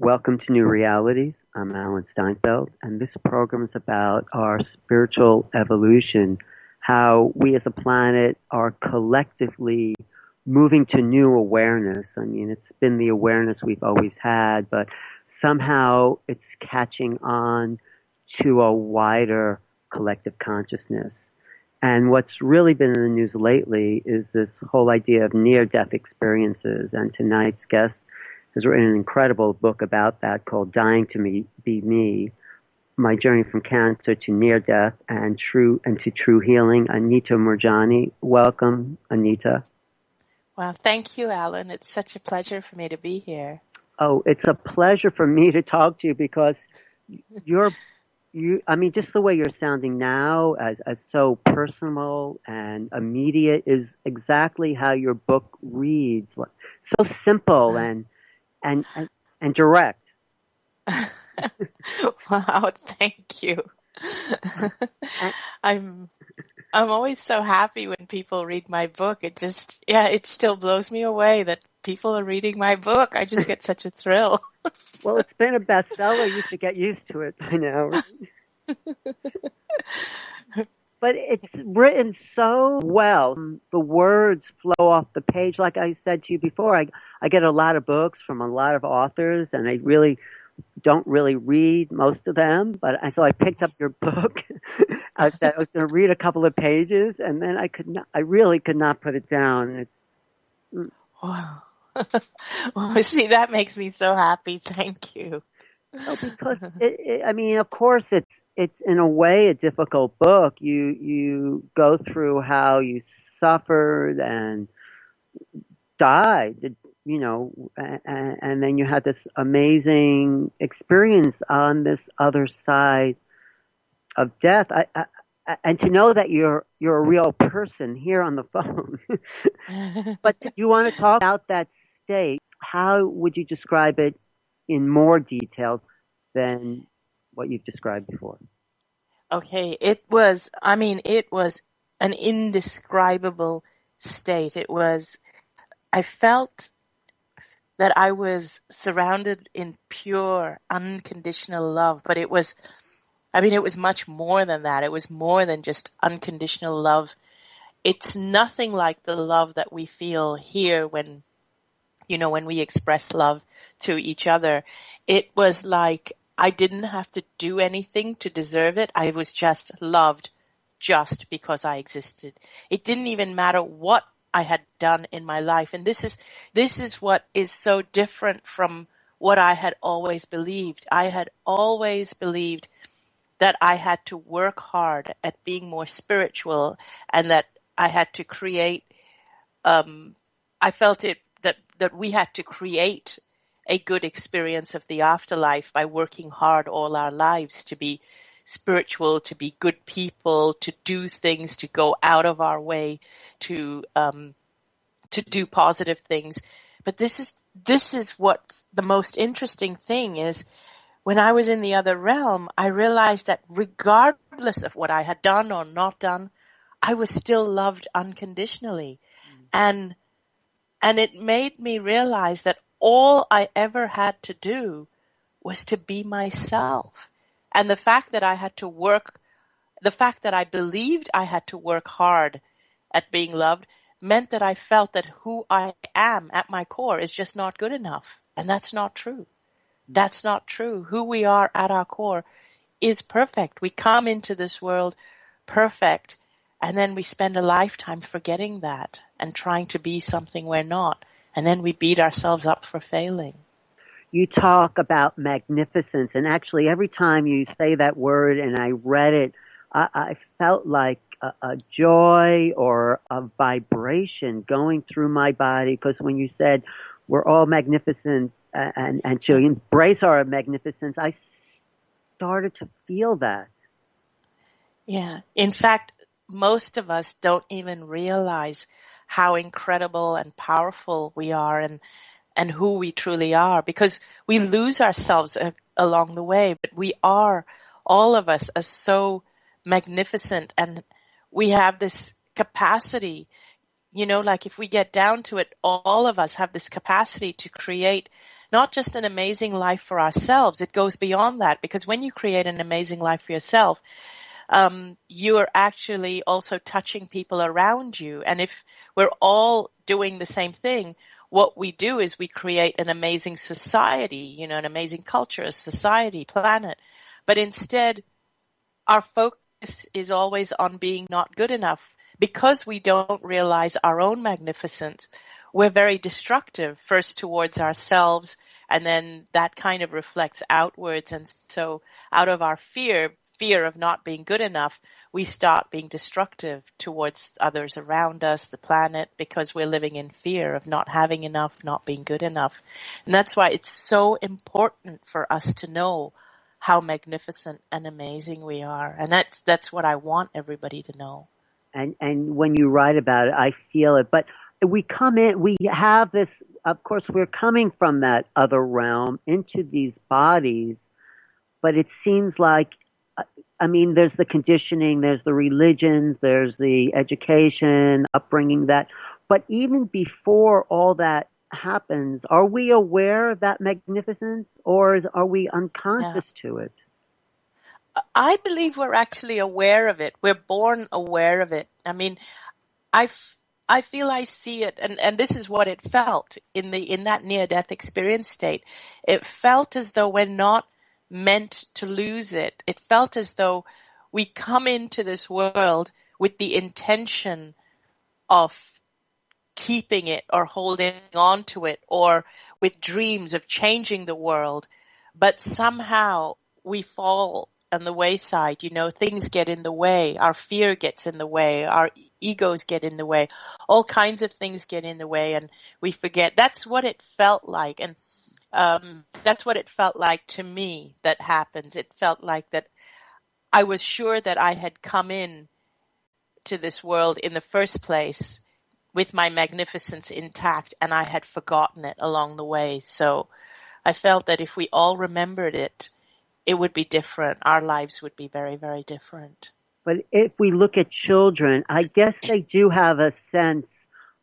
Welcome to New Realities. I'm Alan Steinfeld, and this program is about our spiritual evolution, how we as a planet are collectively moving to new awareness. I mean, it's been the awareness we've always had, but somehow it's catching on to a wider collective consciousness. And what's really been in the news lately is this whole idea of near-death experiences. And tonight's guest has written an incredible book about that called Dying to Be Me, My Journey from Cancer to Near Death and to True Healing. Anita Moorjani. Welcome, Anita. Well, thank you, Alan. It's such a pleasure for me to be here. Oh, it's a pleasure for me to talk to you because just the way you're sounding now as so personal and immediate is exactly how your book reads. So simple and direct. Wow, thank you. I'm always so happy when people read my book. It still blows me away that people are reading my book. I just get such a thrill. Well, it's been a bestseller. You should get used to it by now. But it's written so well. The words flow off the page. Like I said to you before, I get a lot of books from a lot of authors, and I really don't really read most of them. So I picked up your book. I said I was going to read a couple of pages, and then I really could not put it down. Wow. Well, see, that makes me so happy. Thank you. Oh, because of course it's in a way a difficult book. You go through how you suffered and died, and then you had this amazing experience on this other side of death. And to know that you're a real person here on the phone. But you want to talk about that state? How would you describe it in more detail than what you've described before? Okay, it was an indescribable state. I felt that I was surrounded in pure, unconditional love, but it was much more than that. It was more than just unconditional love. It's nothing like the love that we feel here when we express love to each other. It was like I didn't have to do anything to deserve it. I was just loved just because I existed. It didn't even matter what I had done in my life. And this is what is so different from what I had always believed. I had always believed that I had to work hard at being more spiritual and that I had to create, I felt that we had to create a good experience of the afterlife by working hard all our lives to be spiritual, to be good people, to do things, to go out of our way, to do positive things. But this is what the most interesting thing is. When I was in the other realm, I realized that regardless of what I had done or not done, I was still loved unconditionally. And it made me realize that all I ever had to do was to be myself. And the fact that I believed I had to work hard at being loved meant that I felt that who I am at my core is just not good enough. And that's not true. That's not true. Who we are at our core is perfect. We come into this world perfect, and then we spend a lifetime forgetting that and trying to be something we're not. And then we beat ourselves up for failing. You talk about magnificence, and actually every time you say that word and I read it, I felt like a joy or a vibration going through my body, because when you said we're all magnificent and to embrace our magnificence, I started to feel that. Yeah. In fact, most of us don't even realize how incredible and powerful we are and who we truly are, because we lose ourselves along the way. But all of us are so magnificent, and we have this capacity, like if we get down to it, all of us have this capacity to create not just an amazing life for ourselves. It goes beyond that, because when you create an amazing life for yourself, you are actually also touching people around you. And if we're all doing the same thing, what we do is we create an amazing society, an amazing culture, a society, planet. But instead, our focus is always on being not good enough. Because we don't realize our own magnificence, we're very destructive, first towards ourselves, and then that kind of reflects outwards. And so out of our fear of not being good enough, we start being destructive towards others around us, the planet, because we're living in fear of not having enough, not being good enough. And that's why it's so important for us to know how magnificent and amazing we are. And that's what I want everybody to know. And when you write about it, I feel it. But we have this, of course, we're coming from that other realm into these bodies, but it seems like, I mean, there's the conditioning, there's the religions, there's the education, upbringing but even before all that happens, are we aware of that magnificence, or are we unconscious to it? I believe we're actually aware of it. We're born aware of it. I mean, I feel I see it, and this is what it felt in that near-death experience state. It felt as though we're not meant to lose it. It felt as though we come into this world with the intention of keeping it or holding on to it, or with dreams of changing the world, but somehow we fall on the wayside. Things get in the way. Our fear gets in the way. Our egos get in the way. All kinds of things get in the way, and we forget. That's what it felt like. And that's what it felt like to me that happens. It felt like that I was sure that I had come in to this world in the first place with my magnificence intact, and I had forgotten it along the way. So I felt that if we all remembered it, it would be different. Our lives would be very, very different. But if we look at children, I guess they do have a sense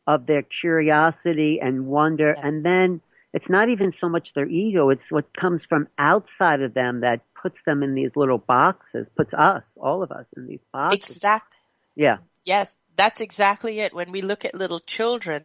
of their curiosity and wonder. Yes. And then it's not even so much their ego, it's what comes from outside of them that puts them in these little boxes, puts us, all of us, in these boxes. Exactly. Yeah. Yes, that's exactly it. When we look at little children,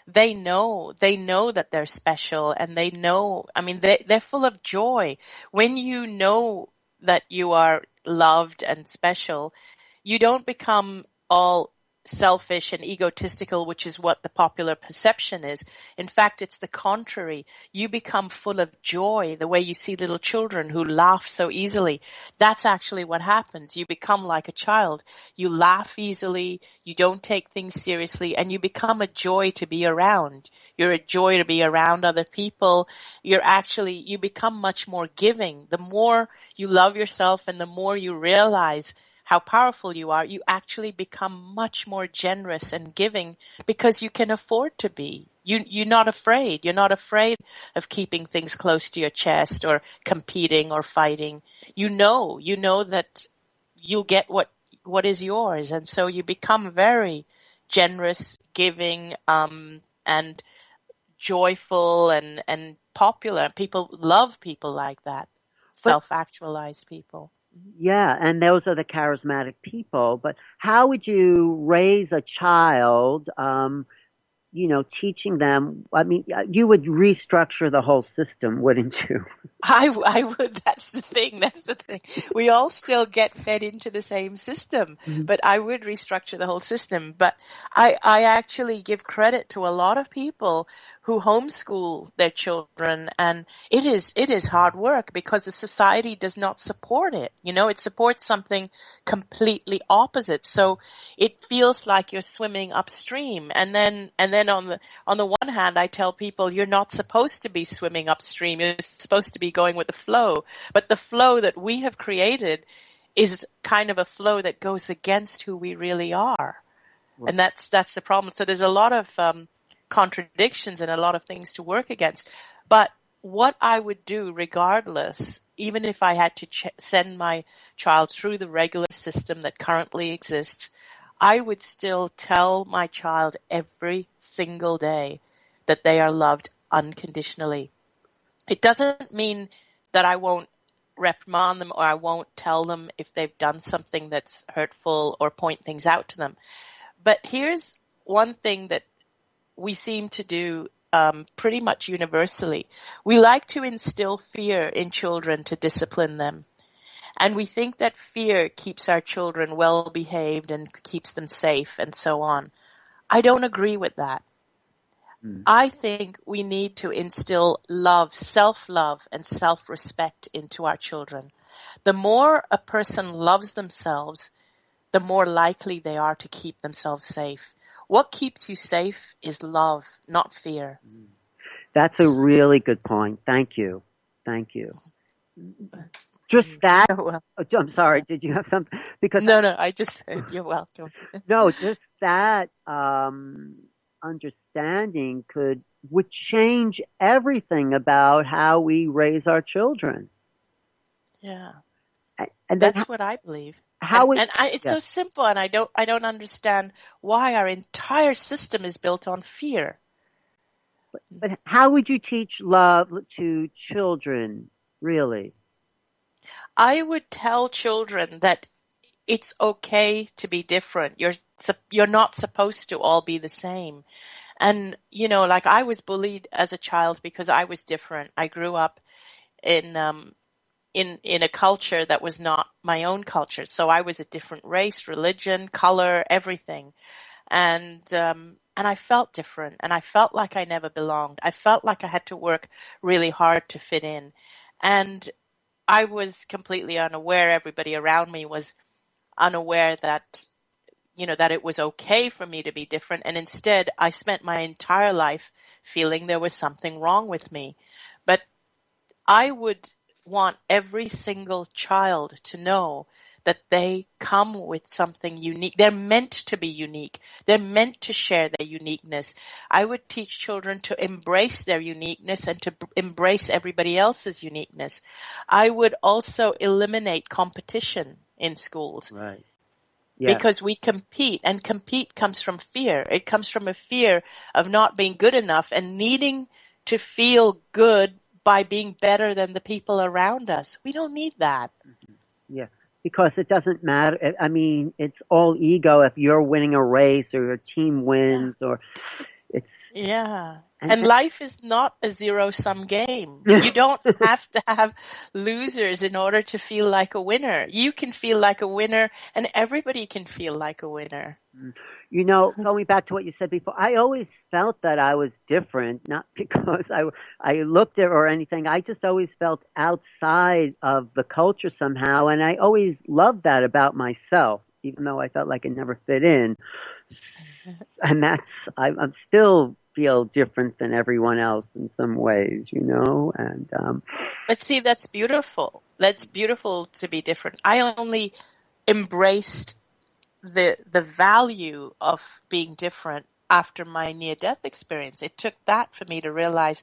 they know that they're special, and they know, I mean, they're full of joy. When you know that you are loved and special, you don't become all selfish and egotistical, which is what the popular perception is. In fact, it's the contrary. You become full of joy, the way you see little children who laugh so easily. That's actually what happens. You become like a child. You laugh easily, you don't take things seriously, and you become a joy to be around. You're a joy to be around other people. You become much more giving. The more you love yourself and the more you realize how powerful you are, you actually become much more generous and giving, because you can afford to be. You're not afraid. You're not afraid of keeping things close to your chest or competing or fighting. You know that you'll get what is yours. And so you become very generous, giving, and joyful and popular. People love people like that, self-actualized people. Yeah, and those are the charismatic people. But how would you raise a child, teaching them? I mean, you would restructure the whole system, wouldn't you? I would. That's the thing. We all still get fed into the same system, but I would restructure the whole system. But I actually give credit to a lot of people who homeschool their children, and it is hard work, because the society does not support it. It supports something completely opposite. So it feels like you're swimming upstream, and then on the one hand, I tell people you're not supposed to be swimming upstream. You're supposed to be going with the flow. But the flow that we have created is kind of a flow that goes against who we really are. Right. And that's the problem. So there's a lot of contradictions and a lot of things to work against. But what I would do regardless, even if I had to send my child through the regular system that currently exists, I would still tell my child every single day that they are loved unconditionally. It doesn't mean that I won't reprimand them or I won't tell them if they've done something that's hurtful or point things out to them. But here's one thing that we seem to do pretty much universally. We like to instill fear in children to discipline them. And we think that fear keeps our children well behaved and keeps them safe and so on. I don't agree with that. I think we need to instill love, self-love and self-respect into our children. The more a person loves themselves, the more likely they are to keep themselves safe. What keeps you safe is love, not fear. That's a really good point. Thank you. Thank you. Just that. Well, I'm sorry. Did you have something? Because no, I just said you're welcome. no, just that understanding would change everything about how we raise our children. Yeah, And then that's what I believe. how It's so simple, and I don't understand why our entire system is built on fear. But how would you teach love to children, really? I would tell children that it's okay to be different. You're not supposed to all be the same. And, like I was bullied as a child because I was different. I grew up in a culture that was not my own culture. So I was a different race, religion, color, everything. And I felt different, and I felt like I never belonged. I felt like I had to work really hard to fit in. And I was completely unaware. Everybody around me was unaware that that it was okay for me to be different. And instead, I spent my entire life feeling there was something wrong with me. But I would want every single child to know that they come with something unique. They're meant to be unique. They're meant to share their uniqueness. I would teach children to embrace their uniqueness and to embrace everybody else's uniqueness. I would also eliminate competition in schools. Right. Yes. Because we compete, and compete comes from fear. It comes from a fear of not being good enough and needing to feel good by being better than the people around us. We don't need that. Yeah, because it doesn't matter. I mean, it's all ego if you're winning a race or your team wins or it's. Yeah. And life is not a zero-sum game. You don't have to have losers in order to feel like a winner. You can feel like a winner, and everybody can feel like a winner. Going back to what you said before, I always felt that I was different, not because I looked it or anything. I just always felt outside of the culture somehow, and I always loved that about myself, even though I felt like it never fit in. And I'm still feel different than everyone else in some ways, and but see, that's beautiful. That's beautiful to be different. I only embraced the value of being different after my near-death experience. It took that for me to realize,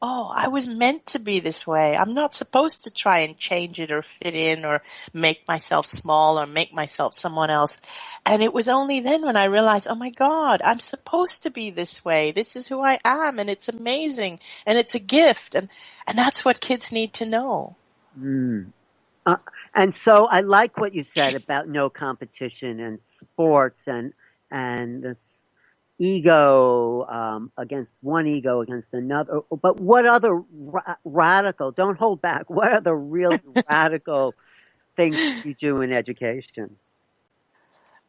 I was meant to be this way. I'm not supposed to try and change it or fit in or make myself small or make myself someone else. And it was only then when I realized, oh my God, I'm supposed to be this way. This is who I am, and it's amazing, and it's a gift. And that's what kids need to know. And so I like what you said about no competition and sports and this ego against one ego against another. But what other radical? Don't hold back. What other real radical things you do in education?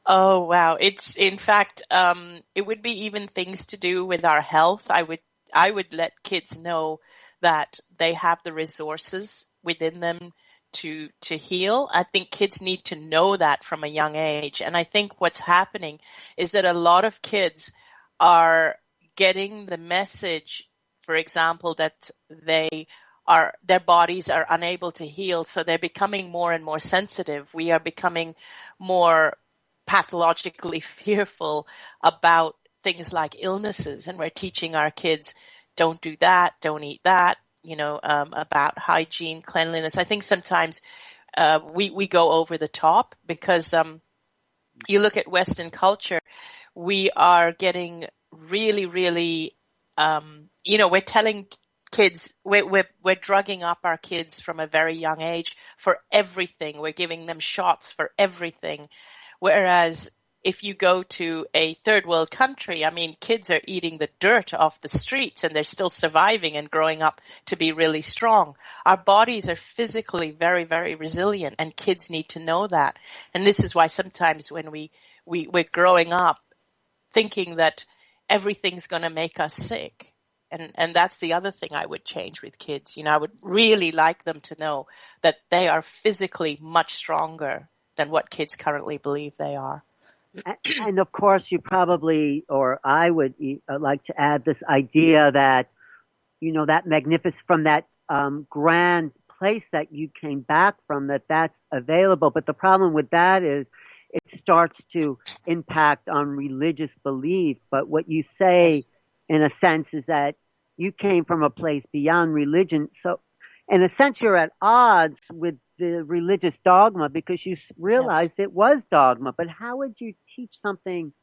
Oh, wow. It's in fact, it would be even things to do with our health. I would let kids know that they have the resources within them to heal. I think kids need to know that from a young age. And I think what's happening is that a lot of kids are getting the message, for example, that their bodies are unable to heal. So they're becoming more and more sensitive. We are becoming more pathologically fearful about things like illnesses, and we're teaching our kids, don't do that, don't eat that, about hygiene, cleanliness. I think sometimes we go over the top because you look at Western culture, we are getting really, really, we're telling kids, we're drugging up our kids from a very young age for everything. We're giving them shots for everything. Whereas if you go to a third world country, I mean, kids are eating the dirt off the streets and they're still surviving and growing up to be really strong. Our bodies are physically very, very resilient, and kids need to know that. And this is why sometimes when we're growing up thinking that everything's going to make us sick. And that's the other thing I would change with kids. I would really like them to know that they are physically much stronger than what kids currently believe they are. And of course, you probably, or I would like to add this idea that, that magnificent, from that grand place that you came back from, that's available. But the problem with that is it starts to impact on religious belief. But what you say, Yes. in a sense, is that you came from a place beyond religion. So in a sense, you're at odds with the religious dogma because you realized Yes. it was dogma. But how would you teach something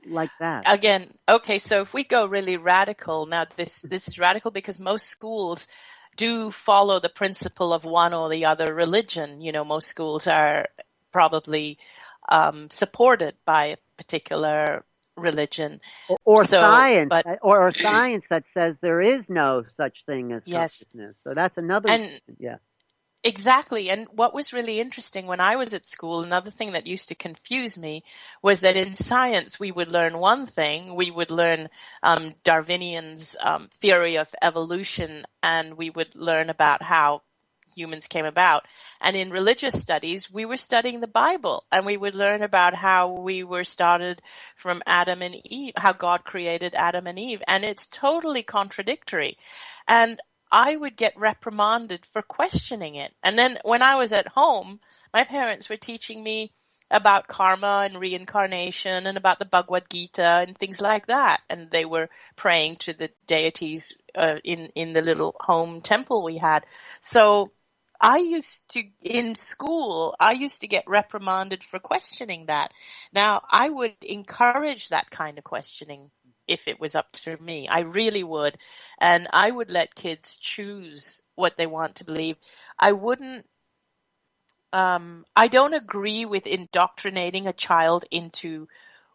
like that? Again, okay, so if we go really radical, now this is radical because most schools do follow the principle of one or the other religion. Most schools are probably supported by a particular religion. Or So, science, but or science that says there is no such thing as yes, consciousness. So that's another, and yeah. exactly. And what was really interesting when I was at school, another thing that used to confuse me was that in science we would learn one thing. We would learn Darwinian's theory of evolution, and we would learn about how humans came about. And in religious studies, we were studying the Bible, and we would learn about how we were started from Adam and Eve, how God created Adam and Eve. And it's totally contradictory. And I would get reprimanded for questioning it. And then when I was at home, my parents were teaching me about karma and reincarnation and about the Bhagavad Gita and things like that. And they were praying to the deities in the little home temple we had. So in school, I used to get reprimanded for questioning that. Now, I would encourage that kind of questioning if it was up to me. I really would. And I would let kids choose what they want to believe. I wouldn't, I don't agree with indoctrinating a child into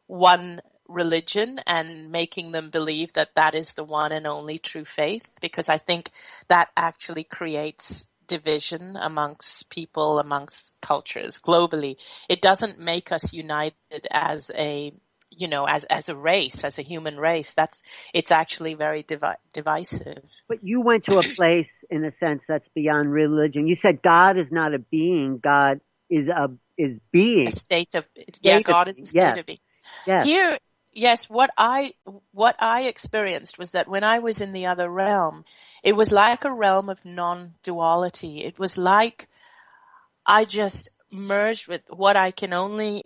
one religion and making them believe that that is the one and only true faith, because I think that actually creates division amongst people, amongst cultures globally. It doesn't make us united as a, as a race, as a human race. It's actually very divisive. But you went to a place, in a sense, that's beyond religion. You said God is not a being. God is being. A state of, State of God is being. the Yes. state of being. Yes. Here, yes, what I experienced was that when I was in the other realm, it was like a realm of non-duality. It was like I just merged with what the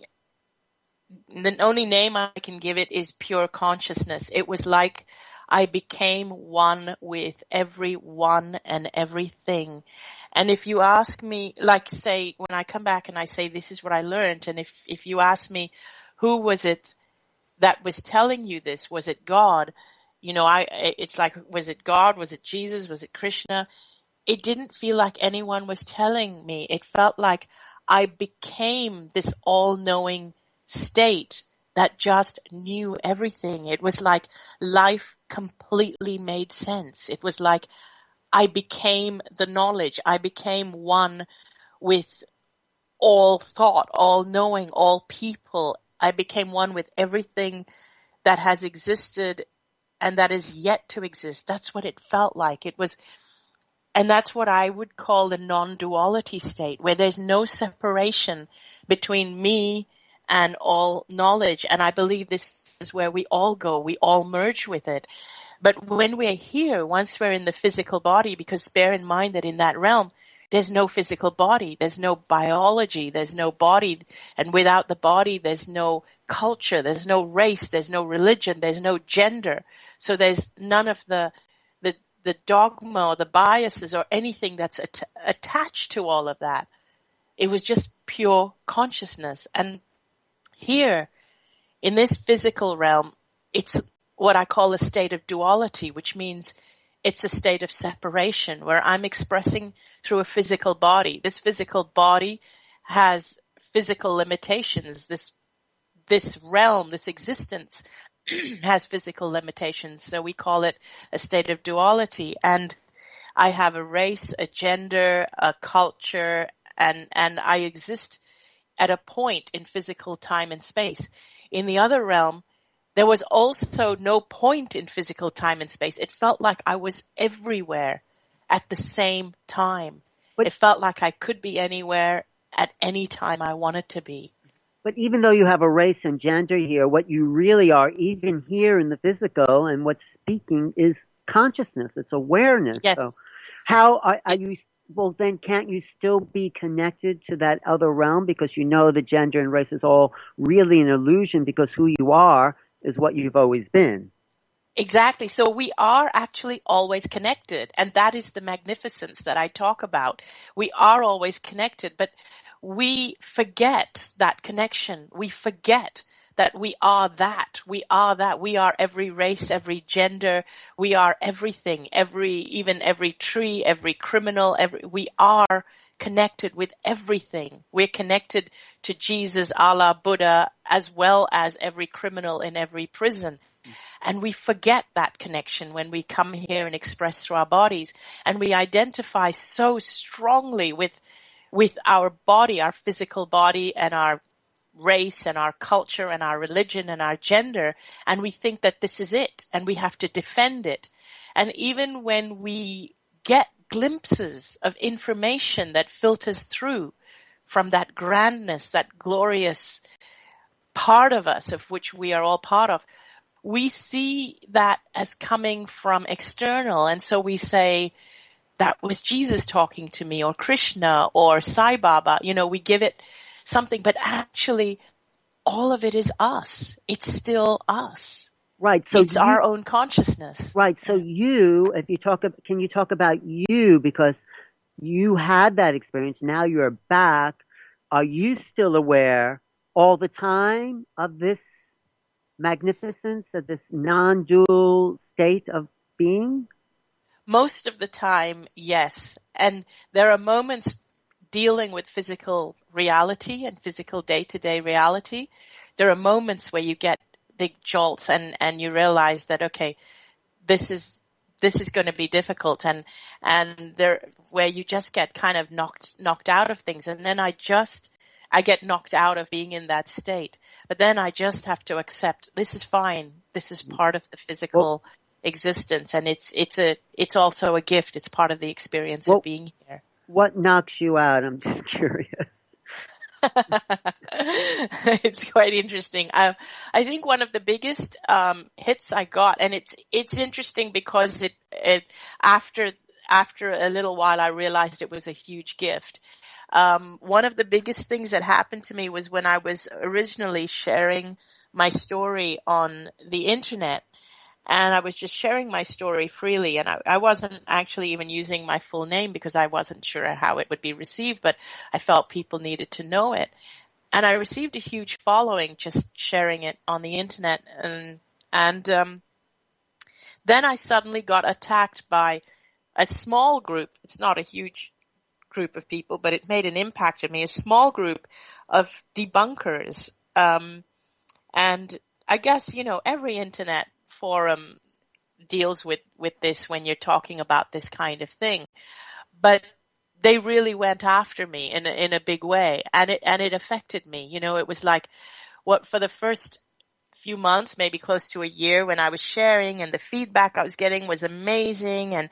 only name I can give it is pure consciousness. It was like I became one with everyone and everything. And if you ask me, like say, when I come back and I say, this is what I learned, and if you ask me, who was it that was telling you this? Was it God? It's like, was it God? Was it Jesus? Was it Krishna? It didn't feel like anyone was telling me. It felt like I became this all-knowing state that just knew everything. It was like life completely made sense. It was like I became the knowledge. I became one with all thought, all knowing, all people. I became one with everything that has existed and that is yet to exist. That's what it felt like. And that's what I would call the non-duality state, where there's no separation between me and all knowledge. And I believe this is where we all go. We all merge with it. But when we're here, once we're in the physical body, because bear in mind that in that realm, there's no physical body. There's no biology. There's no body. And without the body, there's no culture. There's no race. There's no religion. There's no gender. So there's none of the dogma or the biases or anything that's attached to all of that. It was just pure consciousness. And here, in this physical realm, it's what I call a state of duality, which means it's a state of separation where I'm expressing through a physical body. This physical body has physical limitations. This realm, this existence has physical limitations. So we call it a state of duality. And I have a race, a gender, a culture, and I exist at a point in physical time and space. In the other realm, there was also no point in physical time and space. It felt like I was everywhere at the same time. It felt like I could be anywhere at any time I wanted to be. But even though you have a race and gender here, what you really are, even here in the physical, and what's speaking is consciousness. It's awareness. Yes. So how are you? Well, then can't you still be connected to that other realm because you know the gender and race is all really an illusion because who you are is what you've always been. Exactly. So we are actually always connected. And that is the magnificence that I talk about. We are always connected, but we forget that connection. We forget that we are that. We are that. We are every race, every gender. We are everything, even every tree, every criminal, we are connected with everything. We're connected to Jesus, Allah, Buddha, as well as every criminal in every prison. And we forget that connection when we come here and express through our bodies. And we identify so strongly with our body, our physical body, and our race and our culture and our religion and our gender. And we think that this is it and we have to defend it. And even when we get glimpses of information that filters through from that grandness, that glorious part of us of which we are all part of, we see that as coming from external. And so we say, that was Jesus talking to me, or Krishna, or Sai Baba. We give it something, but actually all of it is us. It's still us. Right. So it's our own consciousness. Right. So can you talk about you, because you had that experience. Now you're back. Are you still aware all the time of this magnificence, of this non-dual state of being? Most of the time, yes. And there are moments dealing with physical reality and physical day-to-day reality. There are moments where you get big jolts and you realize that, okay, this is going to be difficult, and there where you just get kind of knocked out of things. And then I get knocked out of being in that state. But then I just have to accept this is fine. This is part of the physical existence, and it's also a gift. It's part of the experience of being here. What knocks you out? I'm just curious. It's quite interesting. I think one of the biggest hits I got, and it's interesting because it after a little while I realized it was a huge gift. One of the biggest things that happened to me was when I was originally sharing my story on the internet. And I was just sharing my story freely, and I wasn't actually even using my full name because I wasn't sure how it would be received, but I felt people needed to know it. And I received a huge following just sharing it on the internet. And then I suddenly got attacked by a small group. It's not a huge group of people, but it made an impact on me, a small group of debunkers. And I guess, every internet forum deals with this when you're talking about this kind of thing, but they really went after me in a big way, and it affected me. It was like for the first few months, maybe close to a year, when I was sharing and the feedback I was getting was amazing, and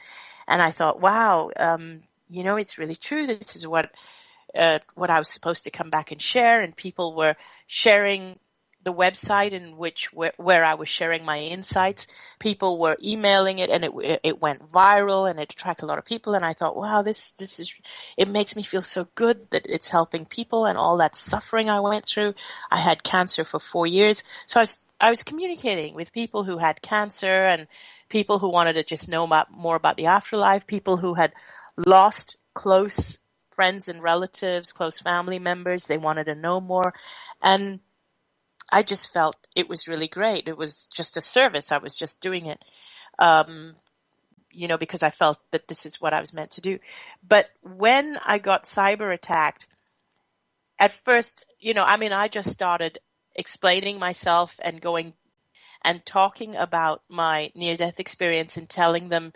I thought, wow, it's really true. This is what I was supposed to come back and share, and people were sharing the website in where I was sharing my insights. People were emailing it, and it went viral, and it attracted a lot of people. And I thought, wow, this is, it makes me feel so good that it's helping people, and all that suffering I went through. I had cancer for 4 years, so I was communicating with people who had cancer, and people who wanted to just know more about the afterlife, people who had lost close friends and relatives, close family members. They wanted to know more, and I just felt it was really great. It was just a service. I was just doing it. because I felt that this is what I was meant to do. But when I got cyber attacked, at first, I just started explaining myself and going and talking about my near-death experience and telling them,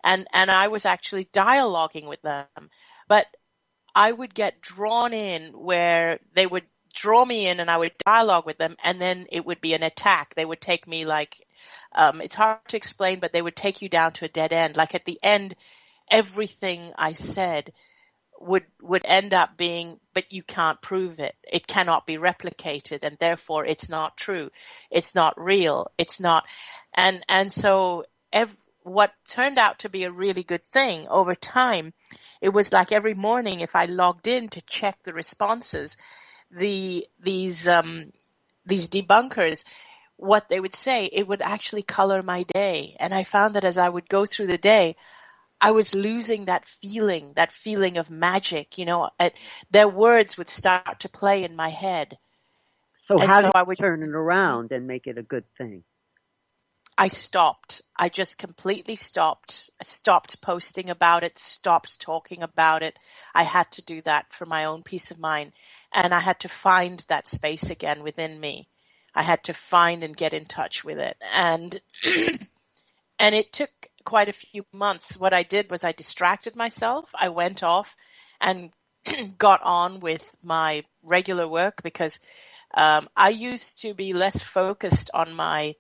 and I was actually dialoguing with them. But I would get drawn in where they would draw me in and I would dialogue with them, and then it would be an attack. They would take me it's hard to explain, but they would take you down to a dead end. Like at the end, everything I said would end up being, but you can't prove it. It cannot be replicated, and therefore it's not true. It's not real. It's not. And so what turned out to be a really good thing over time, it was like every morning if I logged in to check the responses, these debunkers, what they would say, it would actually color my day. And I found that as I would go through the day, I was losing that feeling of magic, their words would start to play in my head. So and how so did I you would turn it around and make it a good thing? I stopped. I just completely stopped. I stopped posting about it, stopped talking about it. I had to do that for my own peace of mind. And I had to find that space again within me. I had to find and get in touch with it. And and it took quite a few months. What I did was I distracted myself. I went off and got on with my regular work because I used to be less focused on my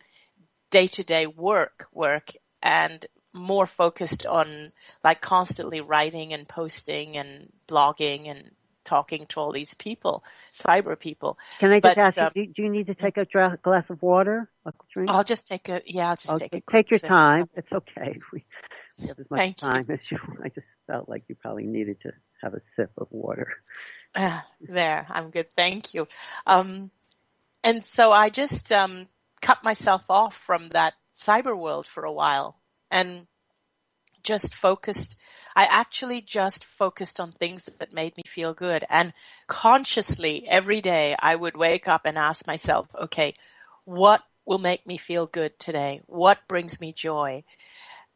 day-to-day work and more focused on like constantly writing and posting and blogging and talking to all these people, cyber people. Can I just ask you, do you need to take a glass of water? A drink? I'll just take a quick take your sip. time. It's okay. We have as much Thank time as you. I just felt like you probably needed to have a sip of water. There, I'm good. Thank you. And so I just cut myself off from that cyber world for a while and just focused. I actually just focused on things that made me feel good. And consciously every day I would wake up and ask myself, okay, what will make me feel good today? What brings me joy?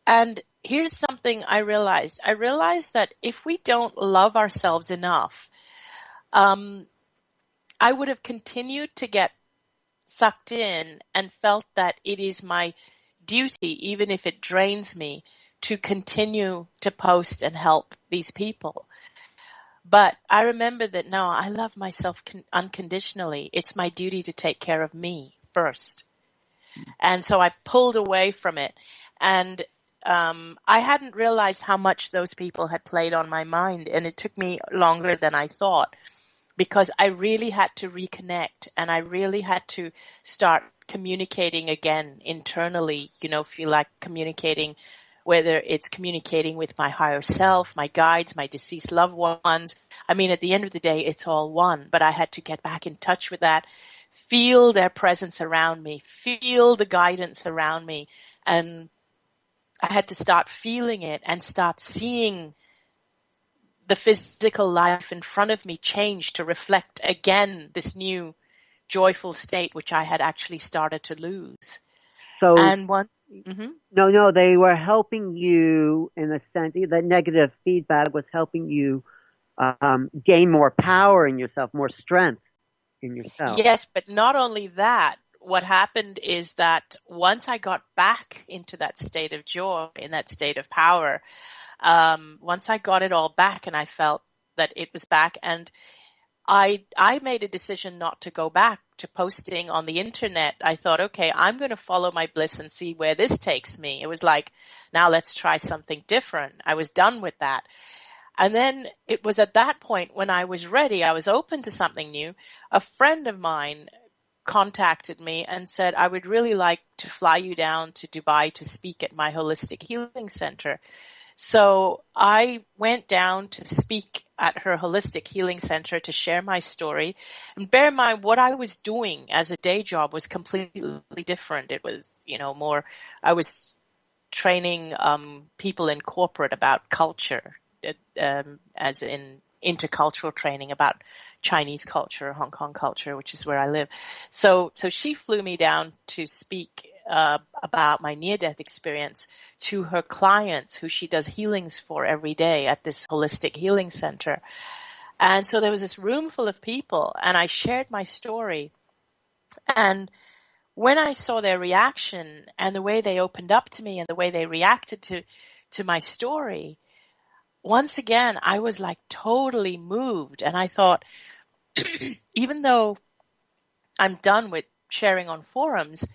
And here's something I realized. I realized that if we don't love ourselves enough, I would have continued to get sucked in and felt that it is my duty, even if it drains me, to continue to post and help these people. But I remember that no, I love myself unconditionally. It's my duty to take care of me first. And so I pulled away from it. And I hadn't realized how much those people had played on my mind. And it took me longer than I thought, because I really had to reconnect and I really had to start communicating again internally, feel like communicating, whether it's communicating with my higher self, my guides, my deceased loved ones. I mean, at the end of the day, it's all one, but I had to get back in touch with that, feel their presence around me, feel the guidance around me. And I had to start feeling it and start seeing the physical life in front of me change to reflect again this new joyful state, which I had actually started to lose. So, and once, no, they were helping you in a sense. The negative feedback was helping you gain more power in yourself, more strength in yourself. Yes, but not only that. What happened is that once I got back into that state of joy, in that state of power, once I got it all back and I felt that it was back, and I made a decision not to go back to posting on the internet. I thought, okay, I'm going to follow my bliss and see where this takes me. It was like, now let's try something different. I was done with that. And then it was at that point when I was ready, I was open to something new. A friend of mine contacted me and said, I would really like to fly you down to Dubai to speak at my holistic healing center. So I went down to speak at her holistic healing center to share my story. And bear in mind, what I was doing as a day job was completely different. It was, more, I was training people in corporate about culture, as in intercultural training about Chinese culture, Hong Kong culture, which is where I live. So she flew me down to speak about my near-death experience to her clients who she does healings for every day at this holistic healing center. And so there was this room full of people, and I shared my story. And when I saw their reaction and the way they opened up to me and the way they reacted to my story, once again, I was like totally moved. And I thought, even though I'm done with sharing on forums,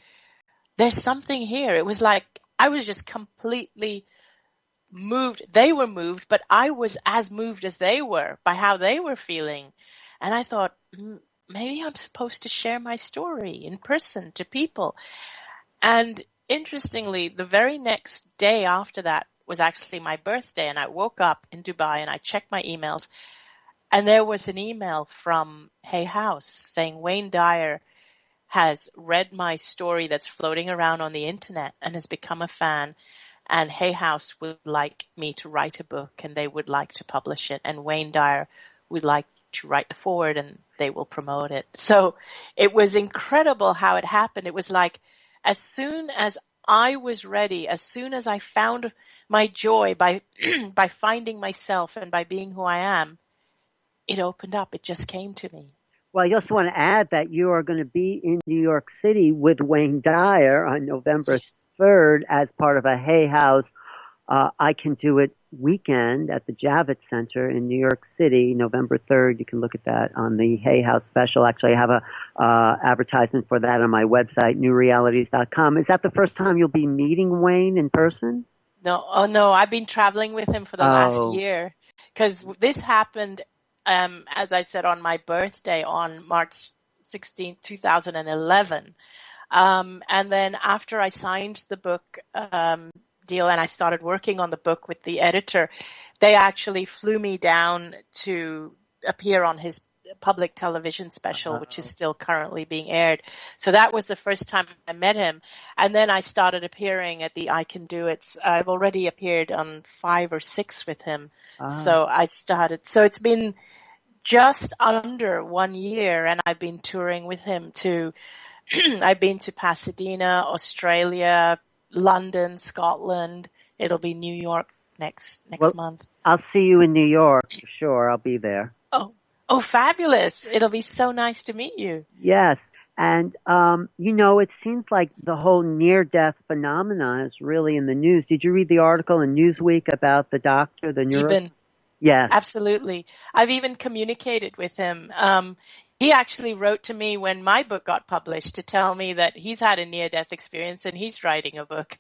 there's something here. It was like I was just completely moved. They were moved, but I was as moved as they were by how they were feeling. And I thought, maybe I'm supposed to share my story in person to people. And interestingly, the very next day after that was actually my birthday, and I woke up in Dubai and I checked my emails, and there was an email from Hay House saying Wayne Dyer has read my story that's floating around on the internet and has become a fan, and Hay House would like me to write a book and they would like to publish it, and Wayne Dyer would like to write the foreword and they will promote it. So it was incredible how it happened. It was like as soon as I was ready, as soon as I found my joy by by finding myself and by being who I am, it opened up. It just came to me. Well, I just want to add that you are going to be in New York City with Wayne Dyer on November 3rd as part of a Hay House I Can Do It weekend at the Javits Center in New York City, November 3rd. You can look at that on the Hay House special. Actually, I have a advertisement for that on my website, newrealities.com. Is that the first time you'll be meeting Wayne in person? No, oh no, I've been traveling with him for the last year, because this happened, as I said, on my birthday on March 16, 2011. And then after I signed the book deal and I started working on the book with the editor, they actually flew me down to appear on his public television special, which is still currently being aired. So that was the first time I met him. And then I started appearing at the I Can Do It. I've already appeared on 5 or 6 with him. So I started. So it's been just under 1 year, and I've been touring with him to I've been to Pasadena, Australia, London, Scotland. It'll be New York next month. I'll see you in New York for sure. I'll be there. Oh, fabulous. It'll be so nice to meet you. Yes. And, it seems like the whole near-death phenomenon is really in the news. Did you read the article in Newsweek about the doctor, the neuro? Yes. Absolutely. I've even communicated with him. He actually wrote to me when my book got published to tell me that he's had a near-death experience and he's writing a book.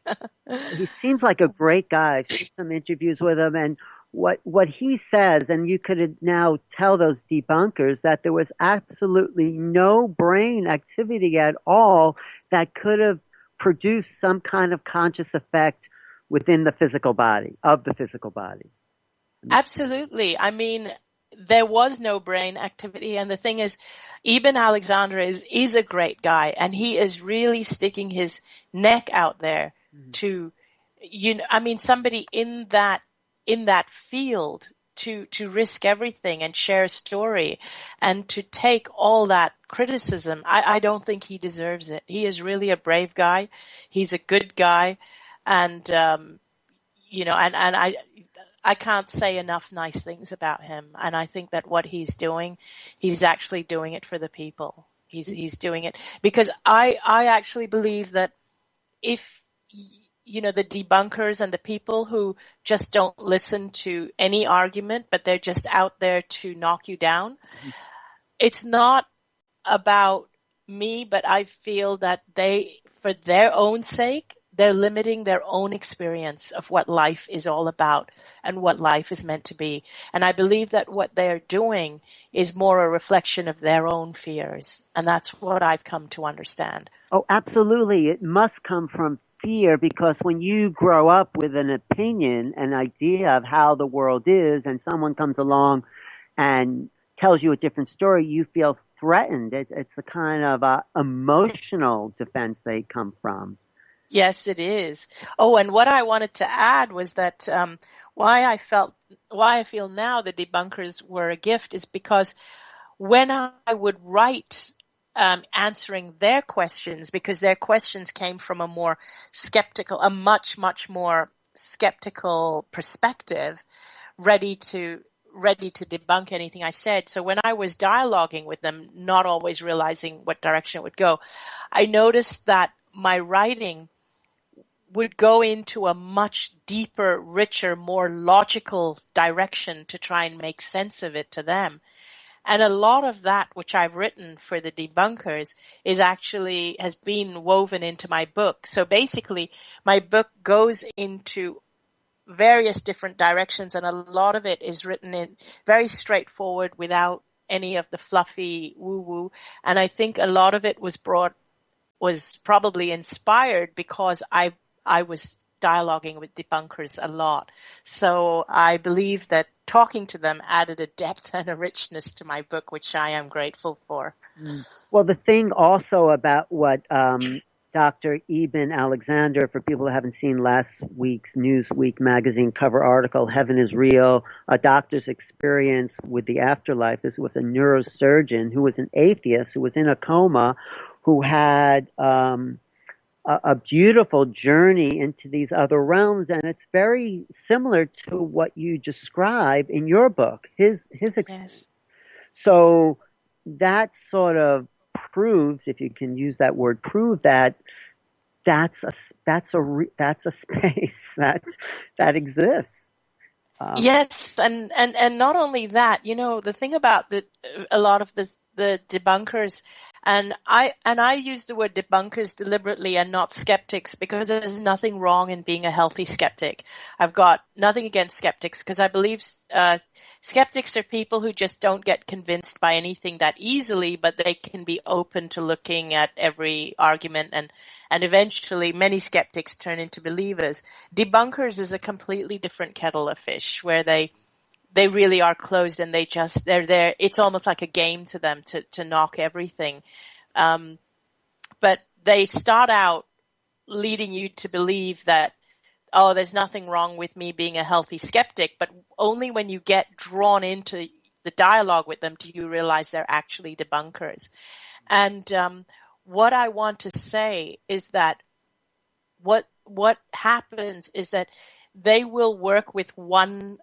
He seems like a great guy. I've seen some interviews with him, and what he says, and you could now tell those debunkers that there was absolutely no brain activity at all that could have produced some kind of conscious effect within the physical body, of the physical body. Absolutely. I mean, there was no brain activity. And the thing is, Eben Alexander is a great guy, and he is really sticking his neck out there to, somebody in that field to risk everything and share a story and to take all that criticism. I don't think he deserves it. He is really a brave guy. He's a good guy. And, I can't say enough nice things about him. And I think that what he's doing, he's actually doing it for the people. He's doing it because I actually believe that if, the debunkers and the people who just don't listen to any argument, but they're just out there to knock you down, it's not about me, but I feel that they, for their own sake, they're limiting their own experience of what life is all about and what life is meant to be. And I believe that what they're doing is more a reflection of their own fears. And that's what I've come to understand. Oh, absolutely. It must come from fear, because when you grow up with an opinion, an idea of how the world is, and someone comes along and tells you a different story, you feel threatened. It's the kind of emotional defense they come from. Yes, it is. Oh, and what I wanted to add was that why I feel now the debunkers were a gift is because when I would write answering their questions, because their questions came from a much, much more skeptical perspective, ready to debunk anything I said. So when I was dialoguing with them, not always realizing what direction it would go, I noticed that my writing would go into a much deeper, richer, more logical direction to try and make sense of it to them. And a lot of that which I've written for the debunkers has been woven into my book. So basically, my book goes into various different directions, and a lot of it is written in very straightforward without any of the fluffy woo-woo. And I think a lot of it was probably inspired because I was dialoguing with debunkers a lot. So I believe that talking to them added a depth and a richness to my book, which I am grateful for. Well, the thing also about what Dr. Eben Alexander, for people who haven't seen last week's Newsweek magazine cover article, Heaven is Real, a doctor's experience with the afterlife. This was a neurosurgeon who was an atheist, who was in a coma, who had a beautiful journey into these other realms, and it's very similar to what you describe in your book. Yes. So that sort of proves, if you can use that word, prove that that's a space that exists. Yes, and not only that, the thing about a lot of the debunkers, and I use the word debunkers deliberately and not skeptics, because there's nothing wrong in being a healthy skeptic. I've got nothing against skeptics, because I believe skeptics are people who just don't get convinced by anything that easily, but they can be open to looking at every argument, and eventually many skeptics turn into believers. Debunkers is a completely different kettle of fish, where they really are closed, and they're there. It's almost like a game to them to knock everything. But they start out leading you to believe that, oh, there's nothing wrong with me being a healthy skeptic, but only when you get drawn into the dialogue with them do you realize they're actually debunkers. And what I want to say is that what happens is that they will work with one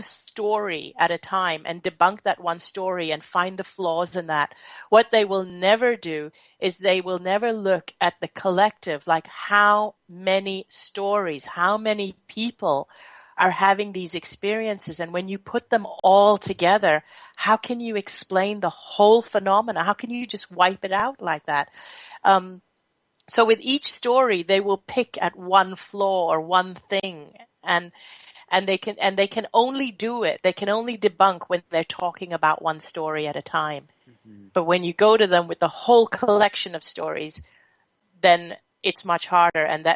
story at a time and debunk that one story and find the flaws in that. What they will never do is they will never look at the collective, like how many stories, how many people are having these experiences, and when you put them all together, how can you explain the whole phenomena? How can you just wipe it out like that? So with each story, they will pick at one flaw or one thing, and they can only do it. They can only debunk when they're talking about one story at a time. Mm-hmm. But when you go to them with the whole collection of stories, then it's much harder, and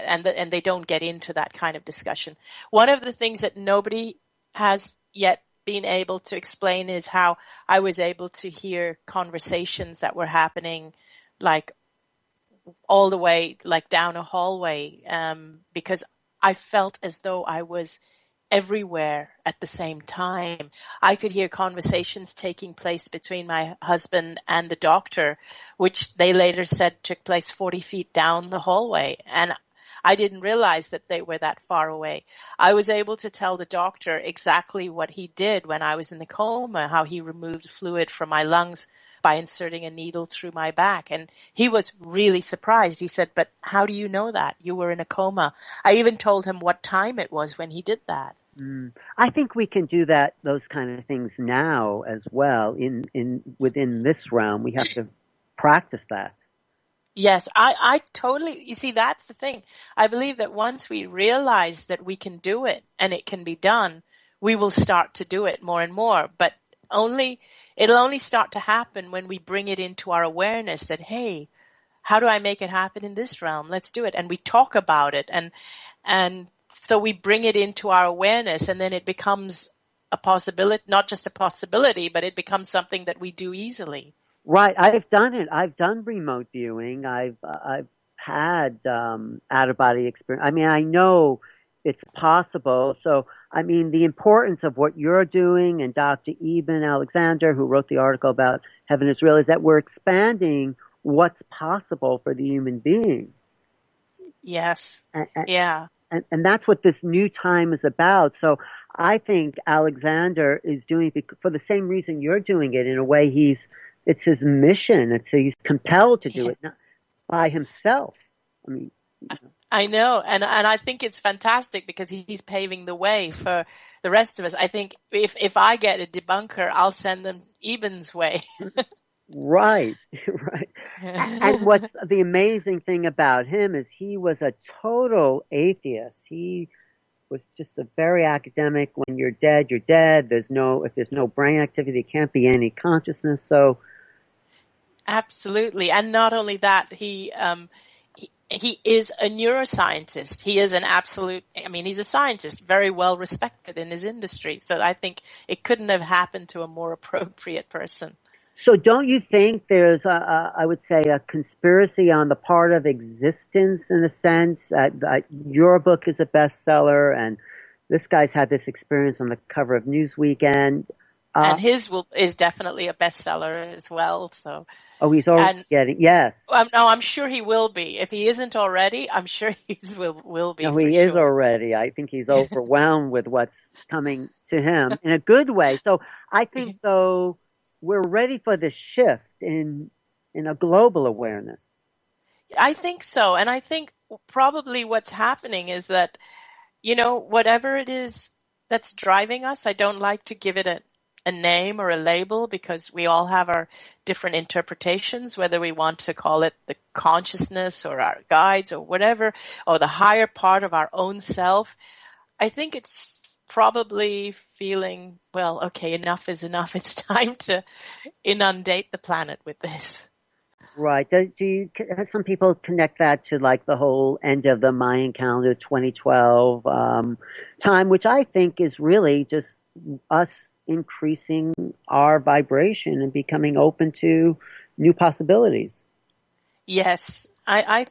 they don't get into that kind of discussion. One of the things that nobody has yet been able to explain is how I was able to hear conversations that were happening, like all the way, like down a hallway, because I felt as though I was everywhere at the same time. I could hear conversations taking place between my husband and the doctor, which they later said took place 40 feet down the hallway. And I didn't realize that they were that far away. I was able to tell the doctor exactly what he did when I was in the coma, how he removed fluid from my lungs by inserting a needle through my back. And he was really surprised. He said, "But how do you know that? You were in a coma." I even told him what time it was when he did that. I think we can do those kind of things now as well. Within this realm, we have to practice that. Yes, I totally, you see, that's the thing. I believe that once we realize that we can do it and it can be done, we will start to do it more and more. But it'll only start to happen when we bring it into our awareness that, hey, how do I make it happen in this realm? Let's do it. And we talk about it. And so we bring it into our awareness, and then it becomes a possibility, not just a possibility, but it becomes something that we do easily. Right. I've done it. I've done remote viewing. I've had out of body experience. I mean, I know it's possible. So I mean, the importance of what you're doing and Dr. Eben Alexander, who wrote the article about Heaven is Real, is that we're expanding what's possible for the human being. Yes. And, Yeah. and that's what this new time is about. So I think Alexander is doing it for the same reason you're doing it. In a way, it's his mission. He's compelled to do Yeah. it, not by himself. I mean, you know. I know, and I think it's fantastic because he's paving the way for the rest of us. I think if I get a debunker, I'll send them Eben's way. Right, right. And what's the amazing thing about him is he was a total atheist. He was just a very academic. When you're dead, you're dead. If there's no brain activity, there can't be any consciousness. So Absolutely, and not only that, he is a neuroscientist. He is an absolute. I mean, he's a scientist, very well respected in his industry. So I think it couldn't have happened to a more appropriate person. So don't you think there's I would say a conspiracy on the part of existence in a sense that your book is a bestseller and this guy's had this experience on the cover of Newsweek and And his is definitely a bestseller as well. So, oh, he's already and getting, yes. no, I'm sure he will be. If he isn't already, I'm sure he will be No, for he is sure. already. I think he's overwhelmed with what's coming to him in a good way. So I think though we're ready for the shift in a global awareness. I think so. And I think probably what's happening is that, whatever it is that's driving us, I don't like to give it a name or a label because we all have our different interpretations, whether we want to call it the consciousness or our guides or whatever, or the higher part of our own self. I think it's probably feeling, well, okay, enough is enough. It's time to inundate the planet with this. Right. Some people connect that to like the whole end of the Mayan calendar 2012 time, which I think is really just us increasing our vibration and becoming open to new possibilities. Yes, I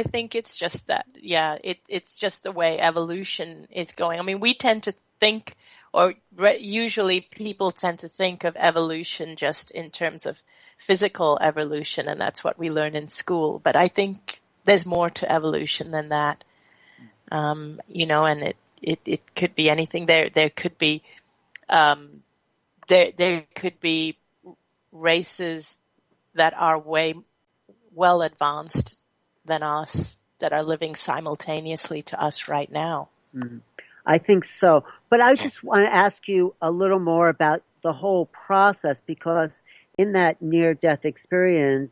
think it's just that. Yeah, it's just the way evolution is going. I mean, we tend to think, or usually people tend to think of evolution just in terms of physical evolution, and that's what we learn in school. But I think there's more to evolution than that. And it could be anything. There could be there could be races that are way well advanced than us that are living simultaneously to us right now. Mm, I think so. But I just want to ask you a little more about the whole process because in that near death experience,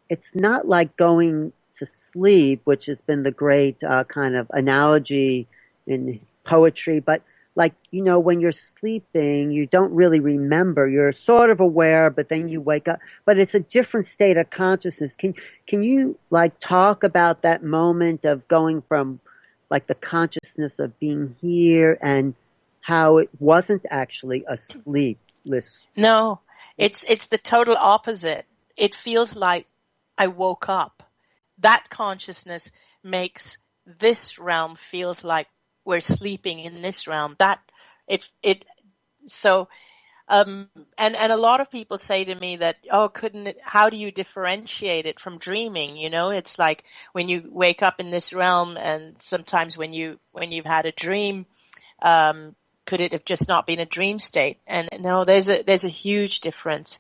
it's not like going to sleep, which has been the great kind of analogy in poetry, but like, when you're sleeping, you don't really remember. You're sort of aware, but then you wake up. But it's a different state of consciousness. Can you like talk about that moment of going from like the consciousness of being here and how it wasn't actually a sleepless? No, it's the total opposite. It feels like I woke up. That consciousness makes this realm feels like we're sleeping in this realm. That it so and a lot of people say to me that, oh, how do you differentiate it from dreaming? It's like when you wake up in this realm and sometimes when you've had a dream, could it have just not been a dream state? And no, there's a huge difference.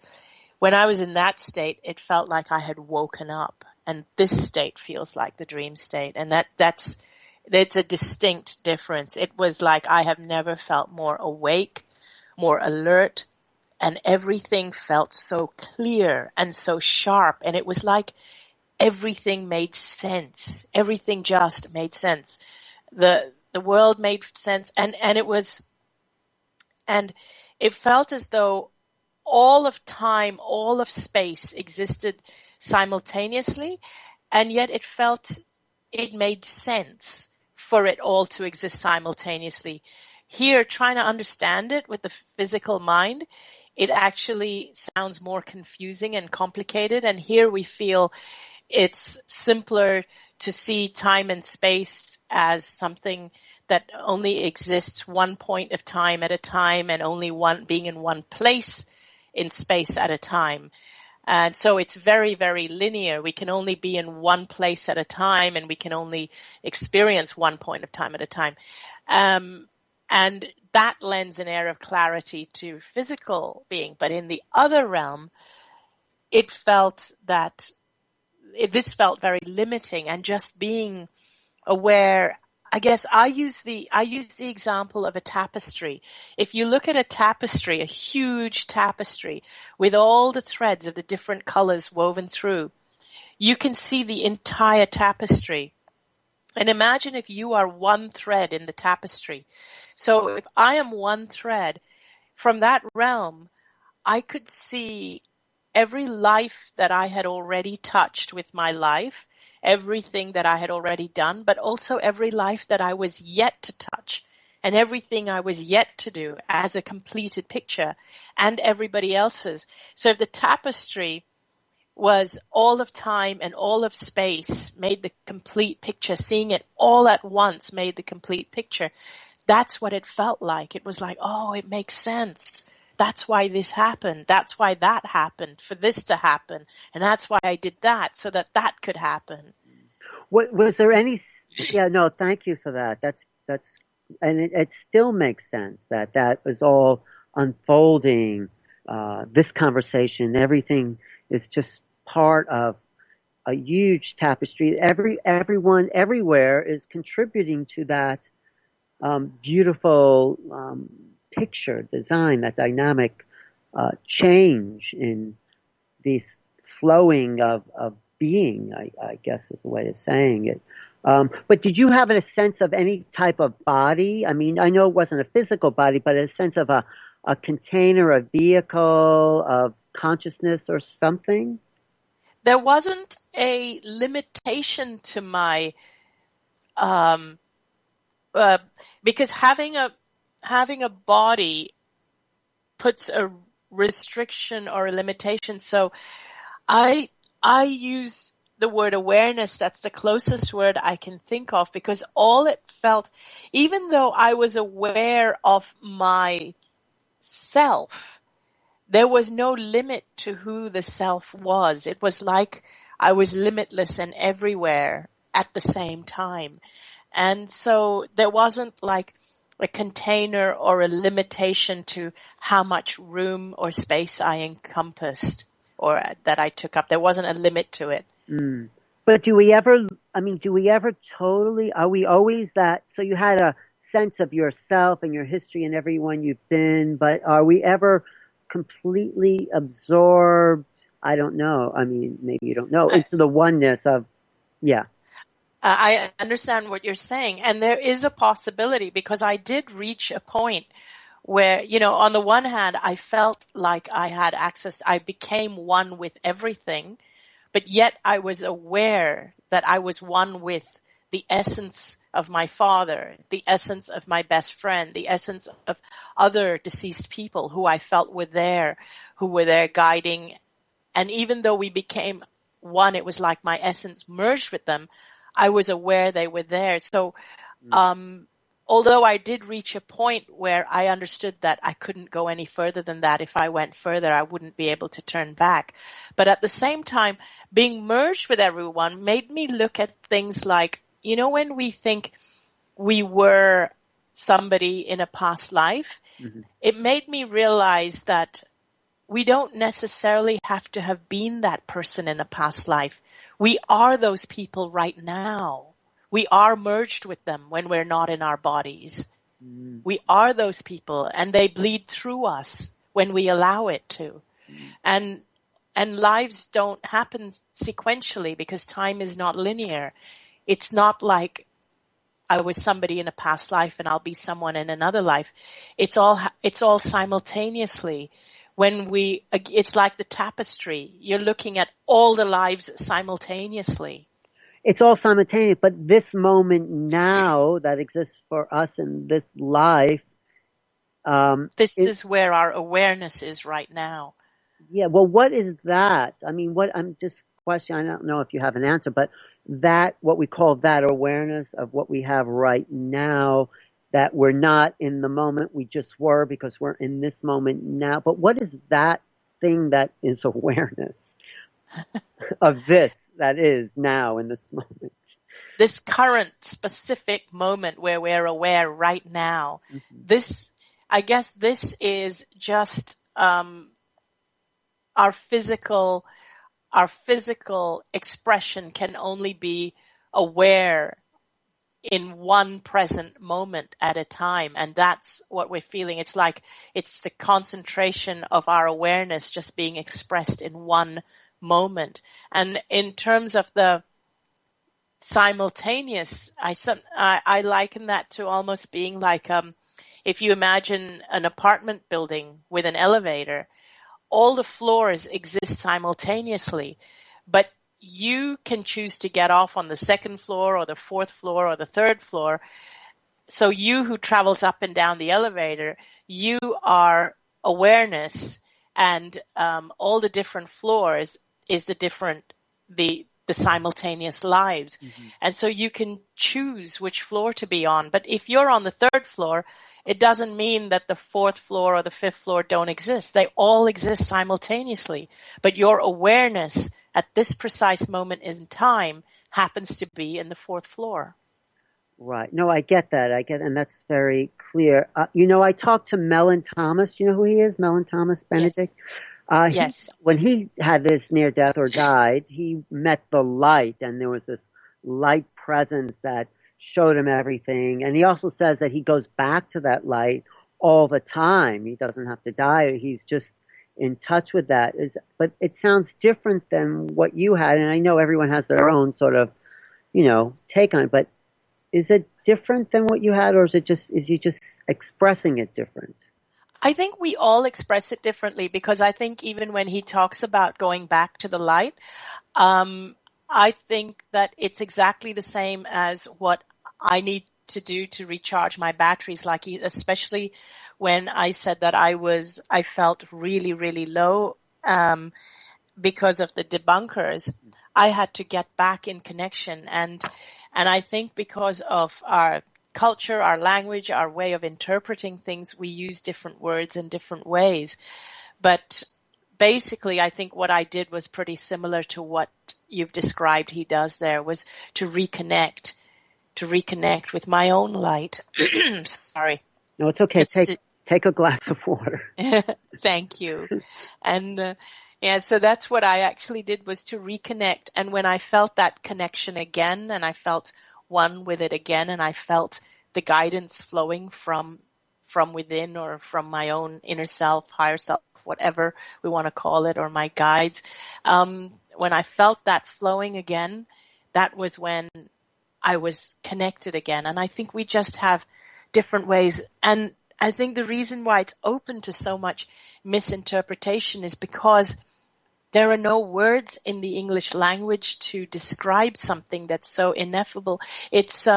When I was in that state, it felt like I had woken up, and this state feels like the dream state. And that's a distinct difference. It was like I have never felt more awake, more alert, and everything felt so clear and so sharp. And it was like everything made sense. Everything just made sense. The world made sense, and it felt as though all of time, all of space existed simultaneously, and yet it made sense for it all to exist simultaneously. Here, trying to understand it with the physical mind, it actually sounds more confusing and complicated, and here we feel it's simpler to see time and space as something that only exists one point of time at a time and only one being in one place in space at a time. And so it's very, very linear. We can only be in one place at a time, and we can only experience one point of time at a time. And that lends an air of clarity to physical being. But in the other realm, it felt that this felt very limiting, and just being aware. I guess I use the example of a tapestry. If you look at a tapestry, a huge tapestry with all the threads of the different colors woven through, you can see the entire tapestry. And imagine if you are one thread in the tapestry. So if I am one thread, from that realm, I could see every life that I had already touched with my life, everything that I had already done, but also every life that I was yet to touch and everything I was yet to do as a completed picture, and everybody else's. So if the tapestry was all of time and all of space made the complete picture, seeing it all at once made the complete picture, that's what it felt like. It was like, oh, it makes sense. That's why this happened. That's why that happened, for this to happen. And that's why I did that, so that that could happen. Was there any? Yeah, no, thank you for that. That's, and it still makes sense that was all unfolding. This conversation, everything is just part of a huge tapestry. Everyone, everywhere is contributing to that beautiful picture, design, that dynamic change in this flowing of being, I guess is a way of saying it. But did you have a sense of any type of body? I mean, I know it wasn't a physical body, but a sense of a container, a vehicle of consciousness or something? There wasn't a limitation to my, because having a body puts a restriction or a limitation. So I use the word awareness. That's the closest word I can think of, because all it felt, even though I was aware of my self, there was no limit to who the self was. It was like I was limitless and everywhere at the same time. And so there wasn't like a container or a limitation to how much room or space I encompassed or that I took up. There wasn't a limit to it. Mm. But do we ever totally, are we always that? So you had a sense of yourself and your history and everyone you've been, but are we ever completely absorbed? I don't know. I mean, maybe you don't know, into the oneness of, yeah. I understand what you're saying. And there is a possibility, because I did reach a point where, on the one hand, I felt like I had access. I became one with everything, but yet I was aware that I was one with the essence of my father, the essence of my best friend, the essence of other deceased people who I felt were there guiding. And even though we became one, it was like my essence merged with them. I was aware they were there. So, although I did reach a point where I understood that I couldn't go any further than that, if I went further, I wouldn't be able to turn back. But at the same time, being merged with everyone made me look at things like, when we think we were somebody in a past life, it made me realize that we don't necessarily have to have been that person in a past life. We are those people right now. We are merged with them when we're not in our bodies. We are those people, and they bleed through us when we allow it to. And lives don't happen sequentially, because time is not linear. It's not like I was somebody in a past life and I'll be someone in another life. It's all simultaneously. It's like the tapestry. You're looking at all the lives simultaneously. It's all simultaneous, but this moment now that exists for us in this life, this is where our awareness is right now. Yeah. Well, what is that? I mean, I'm just questioning. I don't know if you have an answer, but what we call that awareness of what we have right now, that we're not in the moment we just were because we're in this moment now. But what is that thing that is awareness of this that is now in this moment? This current specific moment where we're aware right now. Mm-hmm. I guess this is just our physical expression can only be aware in one present moment at a time. And that's what we're feeling. It's like it's the concentration of our awareness just being expressed in one moment. And in terms of the simultaneous, I liken that to almost being like if you imagine an apartment building with an elevator, all the floors exist simultaneously, but you can choose to get off on the second floor or the fourth floor or the third floor. So you who travels up and down the elevator, you are awareness, and all the different floors is the simultaneous lives. Mm-hmm. And so you can choose which floor to be on. But if you're on the third floor, it doesn't mean that the fourth floor or the fifth floor don't exist. They all exist simultaneously. But your awareness at this precise moment in time happens to be in the fourth floor. Right. No, I get that. And that's very clear. I talked to Mellon Thomas. You know who he is? Mellon Thomas Benedict? Yes. Yes. When he had this near death or died, he met the light, and there was this light presence that showed him everything. And he also says that he goes back to that light all the time. He doesn't have to die. He's just in touch with that. But it sounds different than what you had. And I know everyone has their own sort of, take on it. But is it different than what you had, or is you just expressing it different? I think we all express it differently, because I think even when he talks about going back to the light, I think that it's exactly the same as what I need to do to recharge my batteries, especially when I said that I felt really, really low because of the debunkers. I had to get back in connection, and I think because of our culture, our language, our way of interpreting things, we use different words in different ways. But basically, I think what I did was pretty similar to what you've described he does there, was to reconnect with my own light. Sorry. No, it's okay. Take a glass of water. Thank you. And so that's what I actually did, was to reconnect. And when I felt that connection again, and I felt one with it again, and I felt the guidance flowing from within, or from my own inner self, higher self, whatever we want to call it, or my guides. When I felt that flowing again, that was when I was connected again. And I think we just have different ways. And I think the reason why it's open to so much misinterpretation is because there are no words in the English language to describe something that's so ineffable. It's,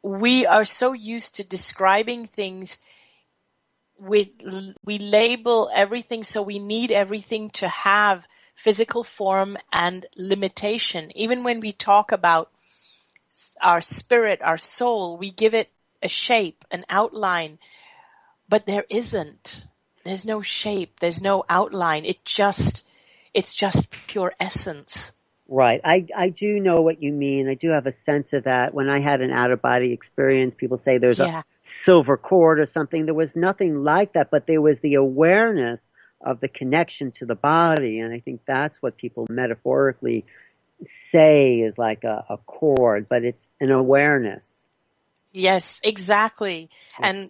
we are so used to describing things we label everything, so we need everything to have physical form and limitation. Even when we talk about our spirit, our soul, we give it a shape, an outline, but there isn't. There's no shape. There's no outline. It's just pure essence. Right. I do know what you mean. I do have a sense of that. When I had an out-of-body experience, people say there's a silver cord or something. There was nothing like that, but there was the awareness of the connection to the body. And I think that's what people metaphorically say is like a cord, but it's an awareness. Yes, exactly. And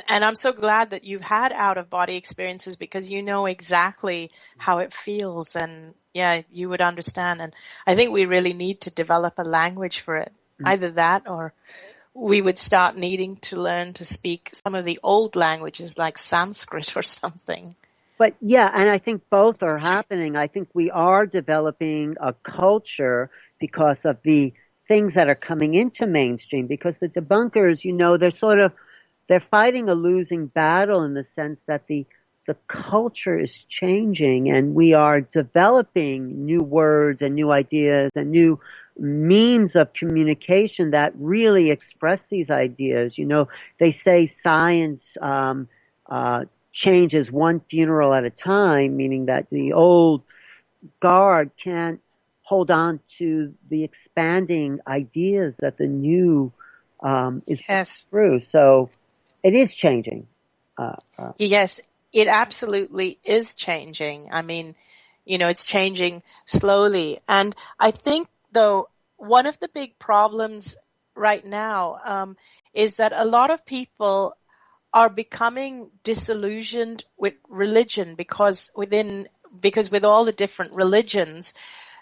I'm so glad that you've had out-of-body experiences, because you know exactly how it feels, and you would understand. And I think we really need to develop a language for it. Mm-hmm. Either that, or we would start needing to learn to speak some of the old languages like Sanskrit or something. But and I think both are happening. I think we are developing a culture because of the things that are coming into mainstream, because the debunkers, they're fighting a losing battle in the sense that the culture is changing, and we are developing new words and new ideas and new means of communication that really express these ideas. You know, they say science changes one funeral at a time, meaning that the old guard can't hold on to the expanding ideas that the new is Yes. through. So it is changing. Uh, uh, Yes, it absolutely is changing. I mean, it's changing slowly. And I think, though, one of the big problems right now is that a lot of people are becoming disillusioned with religion because with all the different religions,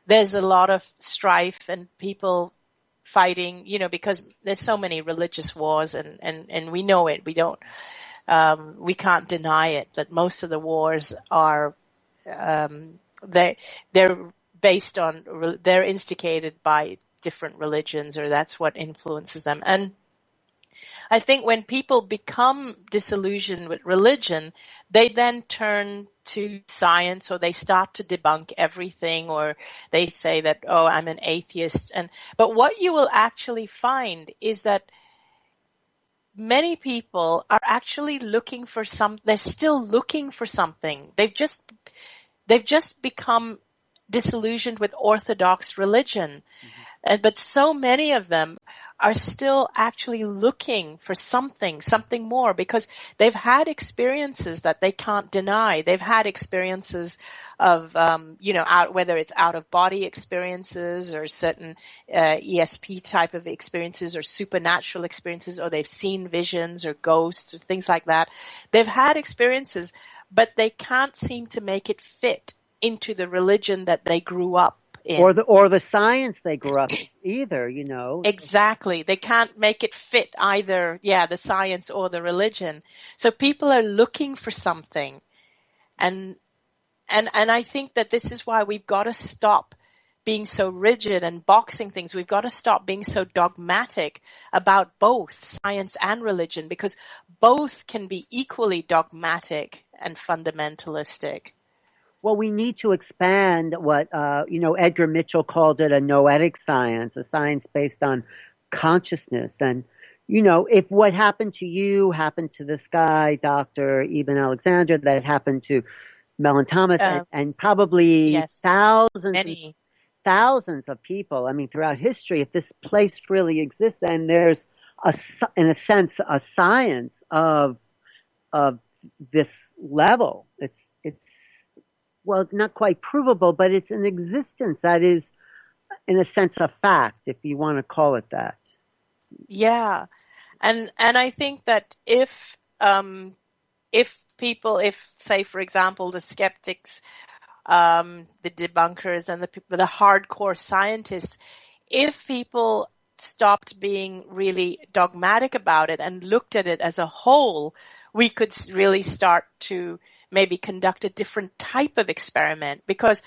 there's a lot of strife and people fighting, because there's so many religious wars and we know it. We can't deny it that most of the wars are, they're based on, they're instigated by different religions, or that's what influences them. And I think when people become disillusioned with religion, they then turn to science, or they start to debunk everything, or they say that, oh, I'm an atheist. But what you will actually find is that many people are actually looking for they're still looking for something. They've just become disillusioned with Orthodox religion. But so many of them are still actually looking for something more, because they've had experiences that they can't deny. They've had experiences of, whether it's out of body experiences or certain ESP type of experiences or supernatural experiences, or they've seen visions or ghosts or things like that. They've had experiences, but they can't seem to make it fit into the religion that they grew up in. or the science they grew up with either, you know. Exactly. They can't make it fit either, the science or the religion. So people are looking for something. And I think that this is why we've got to stop being so rigid and boxing things. We've got to stop being so dogmatic about both science and religion, because both can be equally dogmatic and fundamentalistic. Well, we need to expand what Edgar Mitchell called it a noetic science, a science based on consciousness. And if what happened to you happened to this guy, Dr. Eben Alexander, that happened to Mellon Thomas, and probably Yes, thousands and many. thousands of people. I mean, throughout history, if this place really exists, then there's in a sense, a science of this level. It's well, not quite provable, but it's an existence that is, in a sense, a fact, if you want to call it that. Yeah. And I think that if people, say, for example, the skeptics, the debunkers and the hardcore scientists, if people stopped being really dogmatic about it and looked at it as a whole, we could really start to maybe conduct a different type of experiment. Because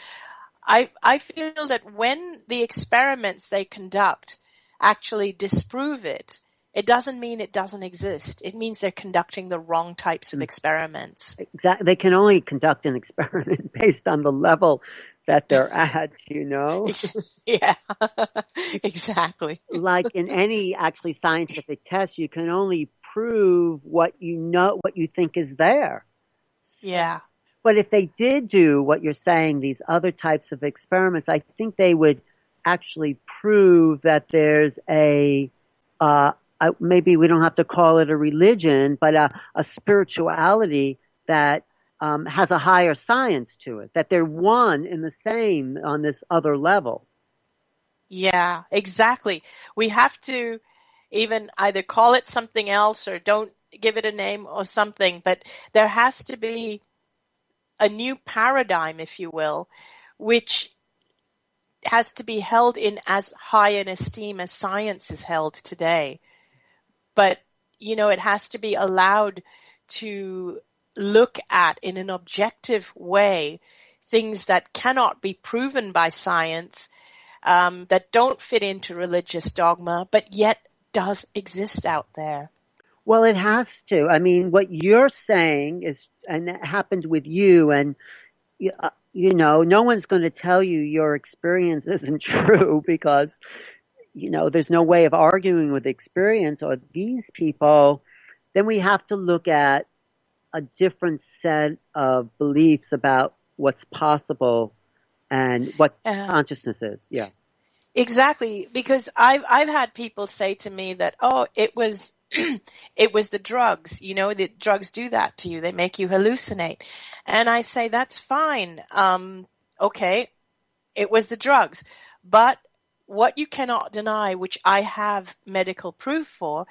I feel that when the experiments they conduct actually disprove it, it doesn't mean it doesn't exist. It means they're conducting the wrong types of experiments. Exactly. They can only conduct an experiment based on the level that they're at, you know? Yeah, exactly. Like in any actually scientific test, you can only prove what you know, what you think is there. Yeah. But if they did do what you're saying, these other types of experiments, I think they would actually prove that there's maybe we don't have to call it a religion, but a spirituality that has a higher science to it, that they're one in the same on this other level. Yeah, exactly. We have to even either call it something else or don't give it a name or something, but there has to be a new paradigm, if you will, which has to be held in as high an esteem as science is held today. But, it has to be allowed to look at in an objective way things that cannot be proven by science, that don't fit into religious dogma, but yet does exist out there. Well, it has to. I mean, what you're saying is, and it happened with you, and no one's going to tell you your experience isn't true because, there's no way of arguing with experience or these people. Then we have to look at a different set of beliefs about what's possible and what Uh, consciousness is. Yeah. exactly, because I've had people say to me that, oh, it was it was the drugs. The drugs do that to you. They make you hallucinate. And I say, that's fine. Okay, it was the drugs. But what you cannot deny, which I have medical proof for,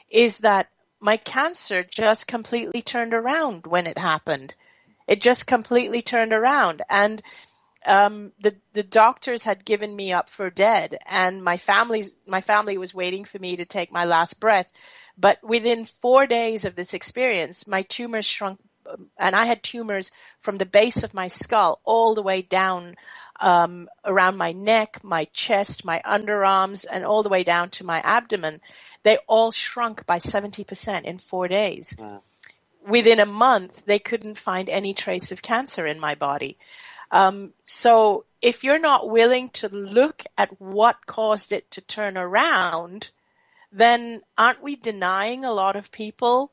is that my cancer just completely turned around when it happened. It just completely turned around. And the doctors had given me up for dead, and my family was waiting for me to take my last breath. But within 4 days of this experience, my tumors shrunk, and I had tumors from the base of my skull all the way down around my neck, my chest, my underarms, and all the way down to my abdomen. They all shrunk by 70% in 4 days. Wow. Within a month, they couldn't find any trace of cancer in my body. So if you're not willing to look at what caused it to turn around, then aren't we denying a lot of people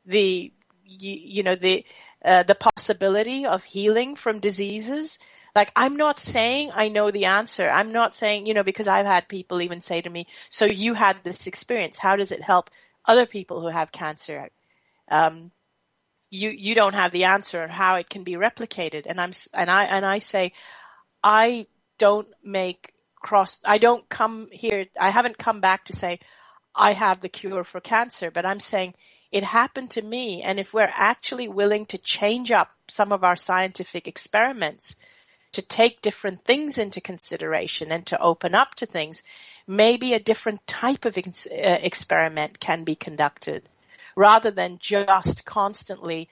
the the possibility of healing from diseases? Like, I'm not saying I know the answer. I'm not saying, because I've had people even say to me, so you had this experience. How does it help other people who have cancer? Um, you don't have the answer on how it can be replicated. And I say, I don't I don't come here, I haven't come back to say I have the cure for cancer, but I'm saying it happened to me. And if we're actually willing to change up some of our scientific experiments, to take different things into consideration and to open up to things, maybe a different type of experiment can be conducted rather than just constantly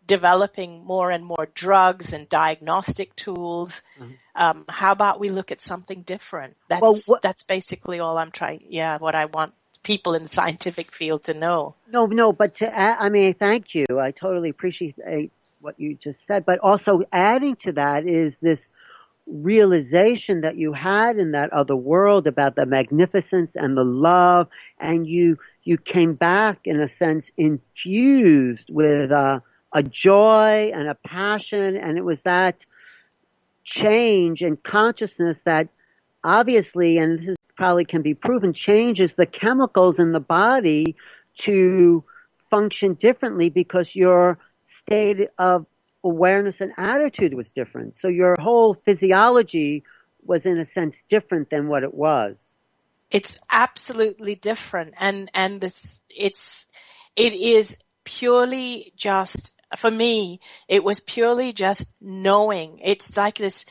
developing more and more drugs and diagnostic tools. Mhm. How about we look at something different? Well, That's basically all I'm trying. Yeah, what I want people in the scientific field to know. no, no, but thank you. I totally appreciate what you just said. But also adding to that is this realization that you had in that other world about the magnificence and the love, and you came back in a sense infused with a joy and a passion, and it was that change in consciousness that obviously, and this is probably can be proven, changes the chemicals in the body to function differently because your state of awareness and attitude was different. So your whole physiology was in a sense different than what it was. It's absolutely different, and it is purely just, for me, it was purely just knowing. It's like this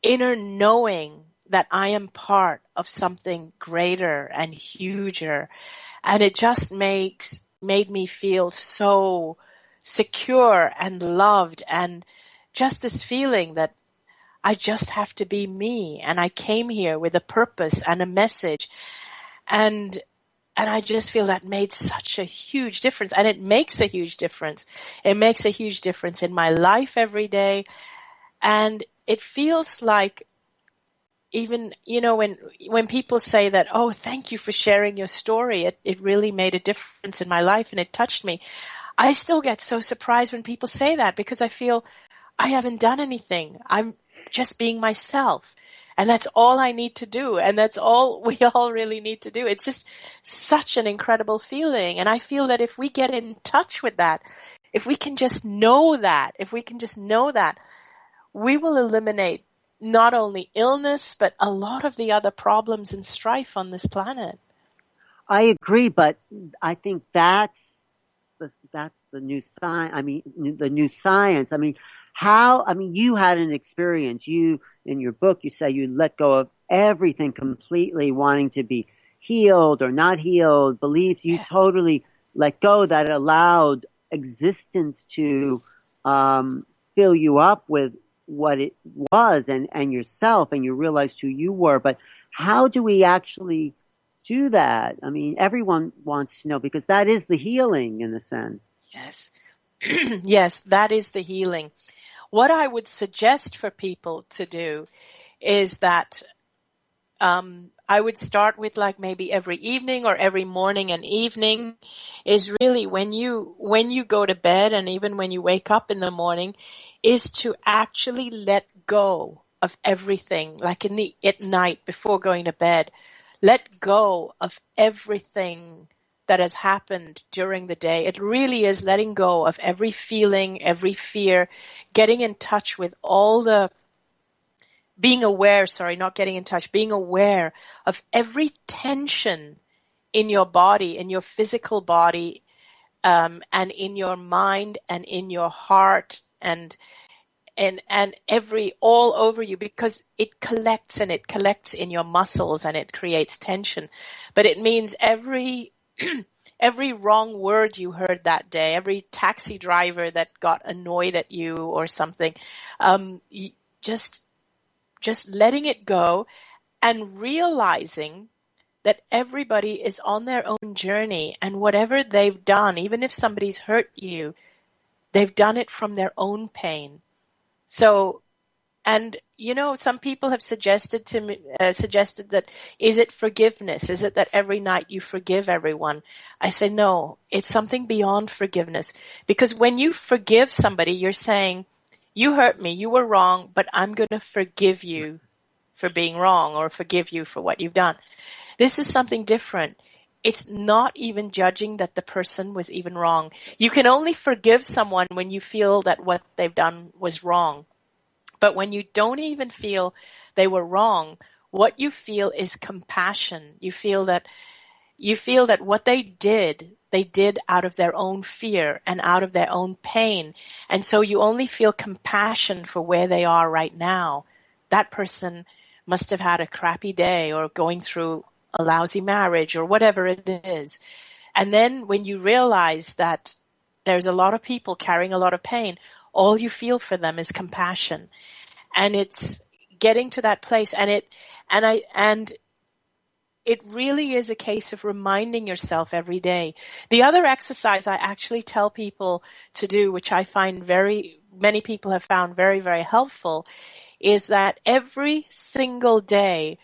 inner knowing that I am part of something greater and huger. And it just made me feel so secure and loved, and just this feeling that I just have to be me, and I came here with a purpose and a message. And I just feel that made such a huge difference, and it makes a huge difference. It makes a huge difference in my life every day. And it feels like, even, when people say that, oh, thank you for sharing your story, it really made a difference in my life and it touched me. I still get so surprised when people say that, because I feel I haven't done anything. I'm just being myself. And that's all I need to do. And that's all we all really need to do. It's just such an incredible feeling. And I feel that if we get in touch with that, if we can just know that, we will eliminate not only illness, but a lot of the other problems and strife on this planet. I agree, but I think that's the new science. I mean, the new science. I mean, how? I mean, you had an experience. You in your book, you say you let go of everything completely, wanting to be healed or not healed, beliefs. You totally let go that allowed existence to fill you up with what it was and yourself, and you realized who you were. But how do we actually do that? I mean, everyone wants to know because that is the healing in a sense. Yes. Yes, that is the healing. what I would suggest for people to do is that I would start with like maybe every evening or every morning and evening is really when you go to bed and even when you wake up in the morning is to actually let go of everything, like at night before going to bed. Let go of everything that has happened during the day. It really is letting go of every feeling, every fear, getting in touch with all the being aware, not getting in touch, being aware of every tension in your body, in your physical body, and in your mind and in your heart and every all over you, because it collects in your muscles and it creates tension. But it means every every wrong word you heard that day, every taxi driver that got annoyed at you or something, just letting it go and realizing that everybody is on their own journey, and whatever they've done, even if somebody's hurt you, they've done it from their own pain. So, and some people have suggested to me, that, is it forgiveness? Is it that every night you forgive everyone? I say, no, it's something beyond forgiveness. Because when you forgive somebody, you're saying, you hurt me, you were wrong, but I'm going to forgive you for being wrong or forgive you for what you've done. This is something different. It's not even judging that the person was even wrong. You can only forgive someone when you feel that what they've done was wrong. But when you don't even feel they were wrong, what you feel is compassion. You feel that what they did out of their own fear and out of their own pain. And so you only feel compassion for where they are right now. That person must have had a crappy day or going through a lousy marriage or whatever it is. And then when you realize that there's a lot of people carrying a lot of pain, all you feel for them is compassion. And it's getting to that place. And it really is a case of reminding yourself every day. The other exercise I actually tell people to do, which I find many people have found very, very helpful, is that every single day,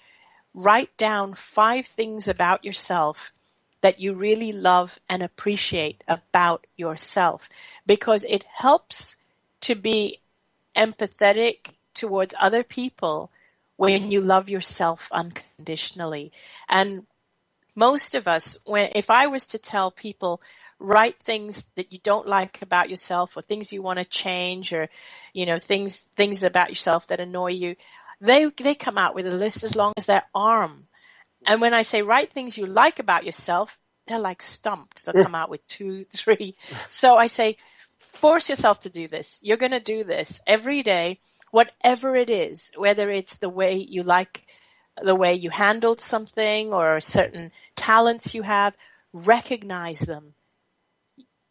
write down 5 things about yourself that you really love and appreciate about yourself, because it helps to be empathetic towards other people when you love yourself unconditionally. And most of us, if I was to tell people, write things that you don't like about yourself or things you want to change or, things about yourself that annoy you, they come out with a list as long as their arm. And when I say write things you like about yourself, they're like stumped. They'll come out with 2, 3. So I say, force yourself to do this. You're going to do this every day, whatever it is, whether it's the way you handled something or certain talents you have, recognize them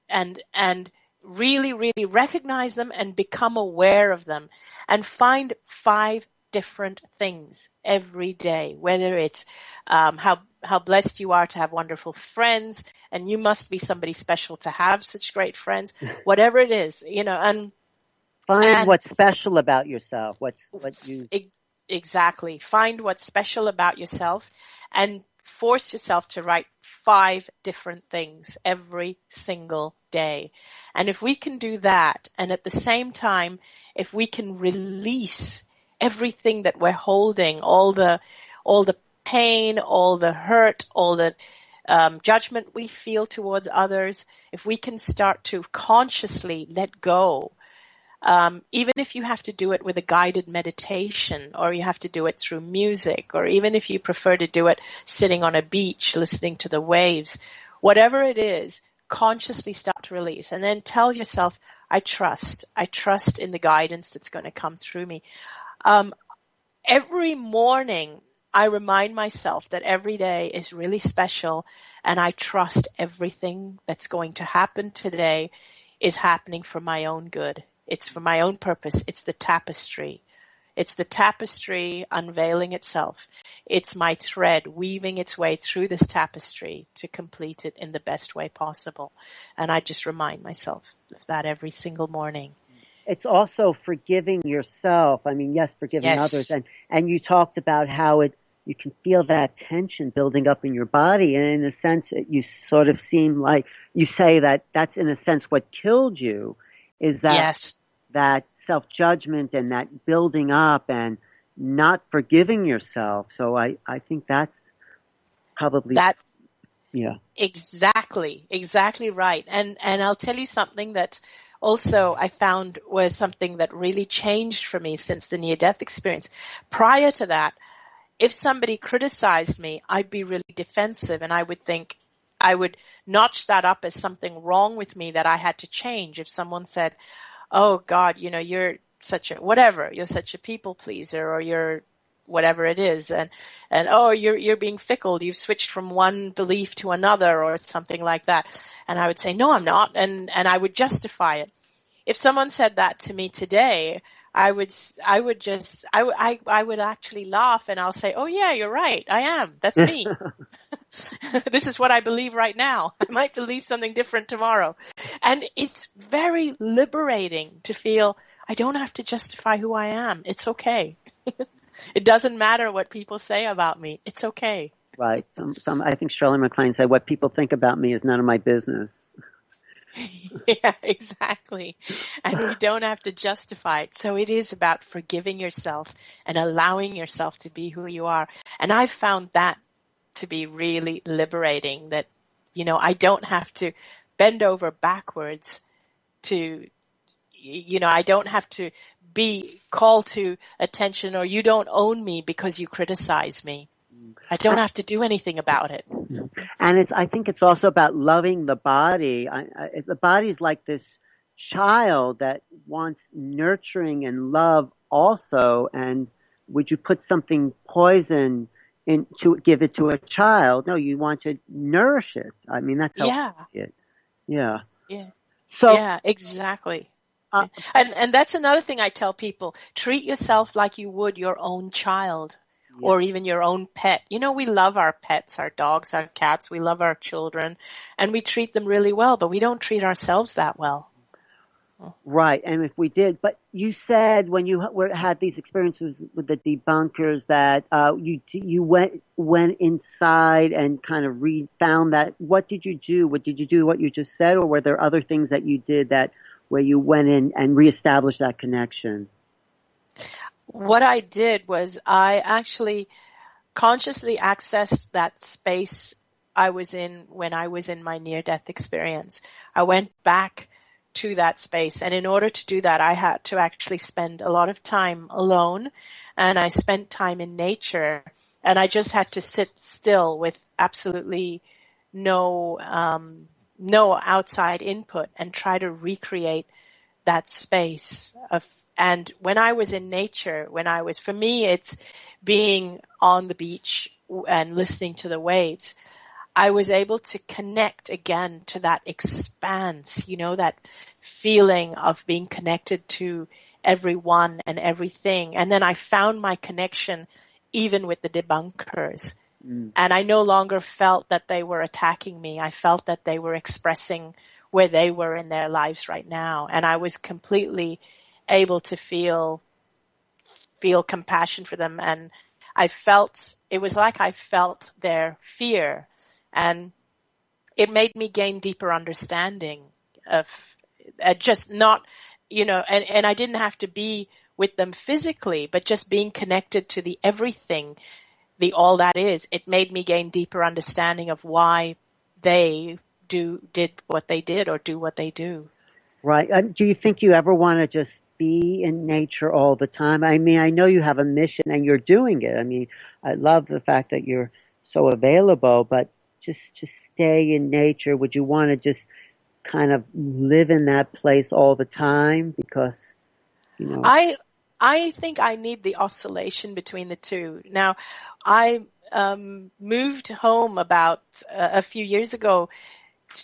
and really, really recognize them and become aware of them and find 5 different things every day, whether it's how blessed you are to have wonderful friends, and you must be somebody special to have such great friends, whatever it is, and find what's special about yourself. Exactly. Find what's special about yourself and force yourself to write 5 different things every single day. And if we can do that, and at the same time, if we can release everything that we're holding, all the pain, all the hurt, all the judgment we feel towards others, if we can start to consciously let go, even if you have to do it with a guided meditation, or you have to do it through music, or even if you prefer to do it sitting on a beach, listening to the waves, whatever it is, consciously start to release. And then tell yourself, I trust in the guidance that's going to come through me. Every morning, I remind myself that every day is really special, and I trust everything that's going to happen today is happening for my own good. It's for my own purpose. It's the tapestry. It's the tapestry unveiling itself. It's my thread weaving its way through this tapestry to complete it in the best way possible. And I just remind myself of that every single morning. it's also forgiving yourself. I mean, yes, forgiving others, Yes. and you talked about how you can feel that tension building up in your body, and in a sense, you sort of seem like you say that that's in a sense what killed you, is Yes. that self judgment and that building up and not forgiving yourself. So I think that's probably That yeah. exactly right. And I'll tell you something that also I found was something that really changed for me since the near death experience. Prior to that, if somebody criticized me, I'd be really defensive, and I would notch that up as something wrong with me that I had to change. If someone said, "Oh God, you're such a whatever, you're such a people pleaser," or you're whatever it is, and oh, you're being fickle, you've switched from one belief to another, or something like that. And I would say, "No, I'm not," and I would justify it. If someone said that to me today, I would actually laugh, and I'll say, "Oh yeah, you're right. I am. That's me. This is what I believe right now. I might believe something different tomorrow." And it's very liberating to feel I don't have to justify who I am. It's okay. It doesn't matter what people say about me. It's okay. Right. I think Shirley MacLaine said, "What people think about me is none of my business." Yeah, exactly. And we don't have to justify it. So it is about forgiving yourself and allowing yourself to be who you are. And I've found that to be really liberating, that, I don't have to bend over backwards to, I don't have to be called to attention, or you don't own me because you criticize me. I don't have to do anything about it. And I think it's also about loving the body. The body is like this child that wants nurturing and love also. And would you put something poison in to give it to a child? No, you want to nourish it. I mean, that's how I Yeah, see it. Yeah. yeah, So, yeah, exactly. uh, And that's another thing I tell people. Treat yourself like you would your own child yeah. or even your own pet. We love our pets, our dogs, our cats. We love our children, and we treat them really well, but we don't treat ourselves that well. Right, and if we did, but you said when you had these experiences with the debunkers that you went inside and kind of found that. What did you do? What did you do? What you just said, or were there other things that you did that where you went in and reestablished that connection? What I did was I actually consciously accessed that space I was in when I was in my near-death experience. I went back to that space, and in order to do that, I had to actually spend a lot of time alone, and I spent time in nature, and I just had to sit still with absolutely no outside input, and try to recreate that space of. And when I was in nature, for me, it's being on the beach and listening to the waves. I was able to connect again to that expanse, that feeling of being connected to everyone and everything. And then I found my connection even with the debunkers. Mm. And I no longer felt that they were attacking me. I felt that they were expressing where they were in their lives right now. And I was completely able to feel compassion for them. And it was like I felt their fear, and it made me gain deeper understanding of just not, and I didn't have to be with them physically, but just being connected to the everything, the all that is. It made me gain deeper understanding of why they did what they did or do what they do. Right. Do you think you ever want to just be in nature all the time? I mean, I know you have a mission and you're doing it. I mean, I love the fact that you're so available, but just stay in nature. Would you want to just kind of live in that place all the time? Because, you know, I think I need the oscillation between the two. Now, I moved home about a few years ago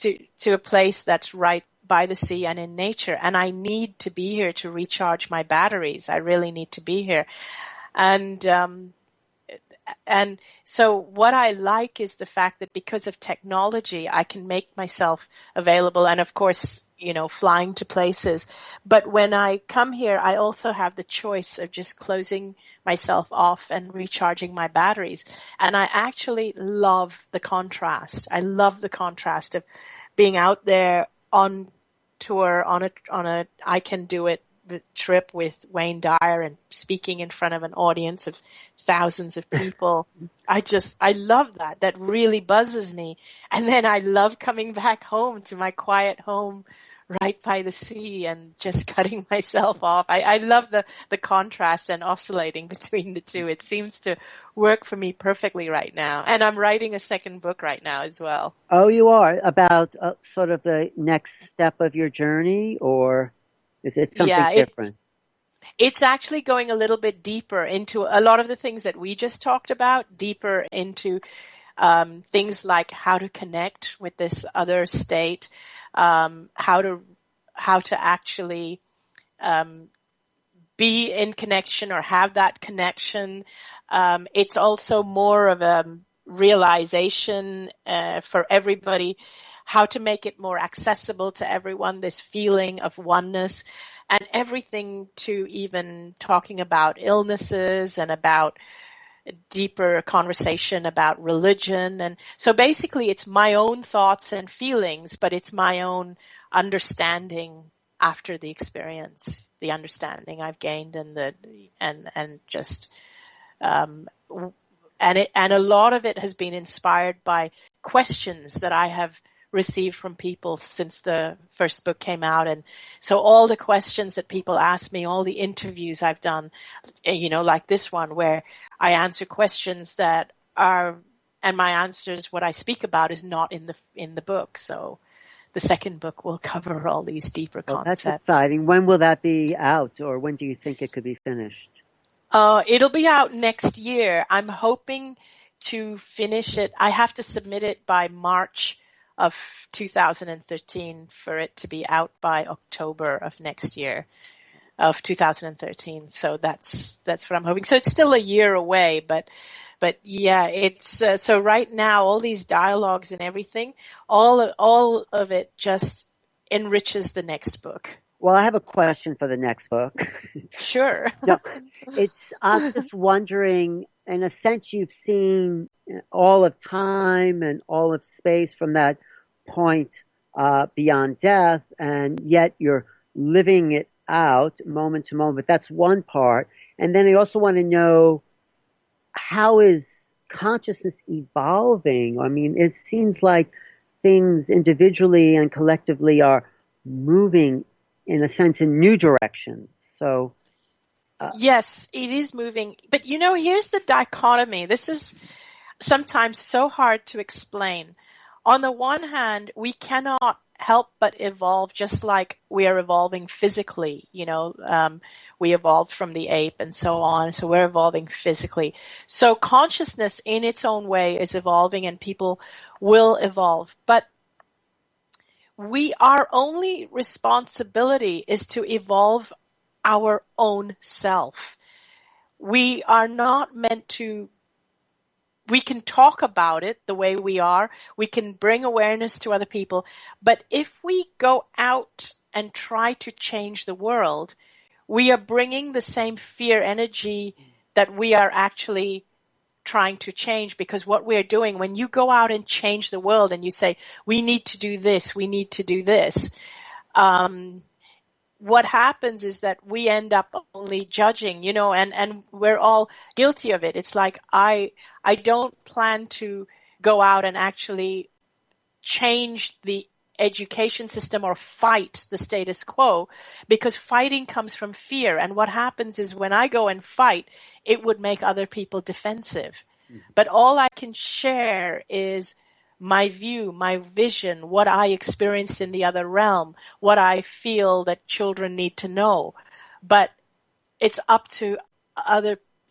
to a place that's right by the sea and in nature, and I need to be here to recharge my batteries. I really need to be here. And and so what I like is the fact that because of technology, I can make myself available. And of course, flying to places. But when I come here, I also have the choice of just closing myself off and recharging my batteries. And I actually love the contrast. I love the contrast of being out there on tour on a I Can Do It trip with Wayne Dyer and speaking in front of an audience of thousands of people. I love that. That really buzzes me. And then I love coming back home to my quiet home right by the sea and just cutting myself off. I love the contrast and oscillating between the two. It seems to work for me perfectly right now. And I'm writing a second book right now as well. Oh, you are about sort of the next step of your journey, or is it something Yeah, different? it's actually going a little bit deeper into a lot of the things that we just talked about, deeper into things like how to connect with this other state, how to actually be in connection or have that connection. It's also more of a realization for everybody, how to make it more accessible to everyone, this feeling of oneness, and everything to even talking about illnesses and about deeper conversation about religion. And so basically it's my own thoughts and feelings, but it's my own understanding after the experience, the understanding I've gained and a lot of it has been inspired by questions that I have received from people since the first book came out. And so all the questions that people ask me, all the interviews I've done, like this one where I answer questions that are, and my answers, what I speak about is not in the book. So the second book will cover all these deeper concepts. That's exciting. When will that be out, or when do you think it could be finished? It'll be out next year. I'm hoping to finish it. I have to submit it by March of 2013 for it to be out by October of next year of 2013. So that's what I'm hoping. So it's still a year away, but yeah, it's so right now all these dialogues and everything, all of it just enriches the next book. Well, I have a question for the next book. Sure. No, I'm just wondering, in a sense, you've seen all of time and all of space from that point beyond death, and yet you're living it out moment to moment. That's one part. And then I also want to know, how is consciousness evolving? I mean, it seems like things individually and collectively are moving, in a sense, in new directions. So, yes, it is moving. But here's the dichotomy. This is sometimes so hard to explain. On the one hand, we cannot help but evolve just like we are evolving physically. We evolved from the ape and so on. So we're evolving physically. So consciousness in its own way is evolving and people will evolve. But our only responsibility is to evolve our own self. We are not meant to, we can talk about it the way we are. We can bring awareness to other people. But if we go out and try to change the world, we are bringing the same fear energy that we are actually trying to change, because what we're doing, when you go out and change the world and you say, we need to do this, we need to do this, what happens is that we end up only judging, and we're all guilty of it. It's like, I don't plan to go out and actually change the education system or fight the status quo, because fighting comes from fear. And what happens is when I go and fight, it would make other people defensive. But all I can share is my view, my vision, what I experienced in the other realm, what I feel that children need to know. But it's up to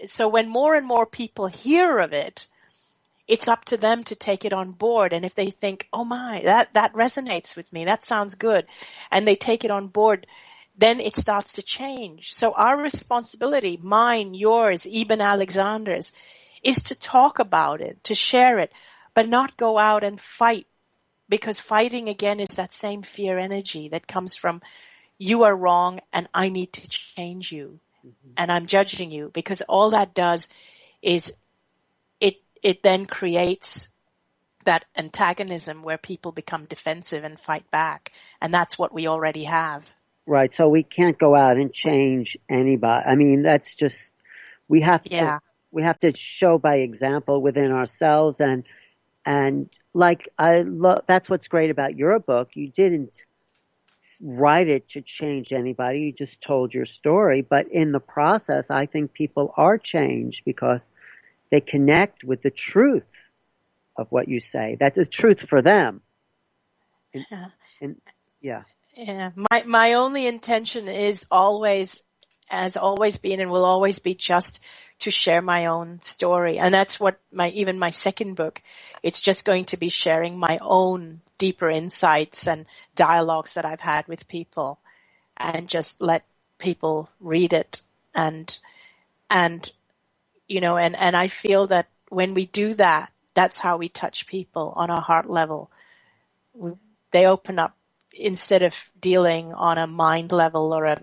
so when more and more people hear of it, it's up to them to take it on board. And if they think, oh my, that resonates with me, that sounds good, and they take it on board, then it starts to change. So our responsibility, mine, yours, Eben Alexander's, is to talk about it, to share it, but not go out and fight because fighting again is that same fear energy that comes from you are wrong and I need to change you and I'm judging you, because all that does is it then creates that antagonism where people become defensive and fight back. And that's what we already have. Right. So we can't go out and change anybody. I mean, that's just, we have to, we have to show by example within ourselves. And like, that's what's great about your book. You didn't write it to change anybody. You just told your story. But in the process, I think people are changed because they connect with the truth of what you say. That's the truth for them. Yeah. Yeah. My only intention is always, has always been and will always be just to share my own story. And that's what even my second book, it's just going to be sharing my own deeper insights and dialogues that I've had with people, and just let people read it. And you know, and I feel that when we do that, that's how we touch people on a heart level. They open up instead of dealing on a mind level or a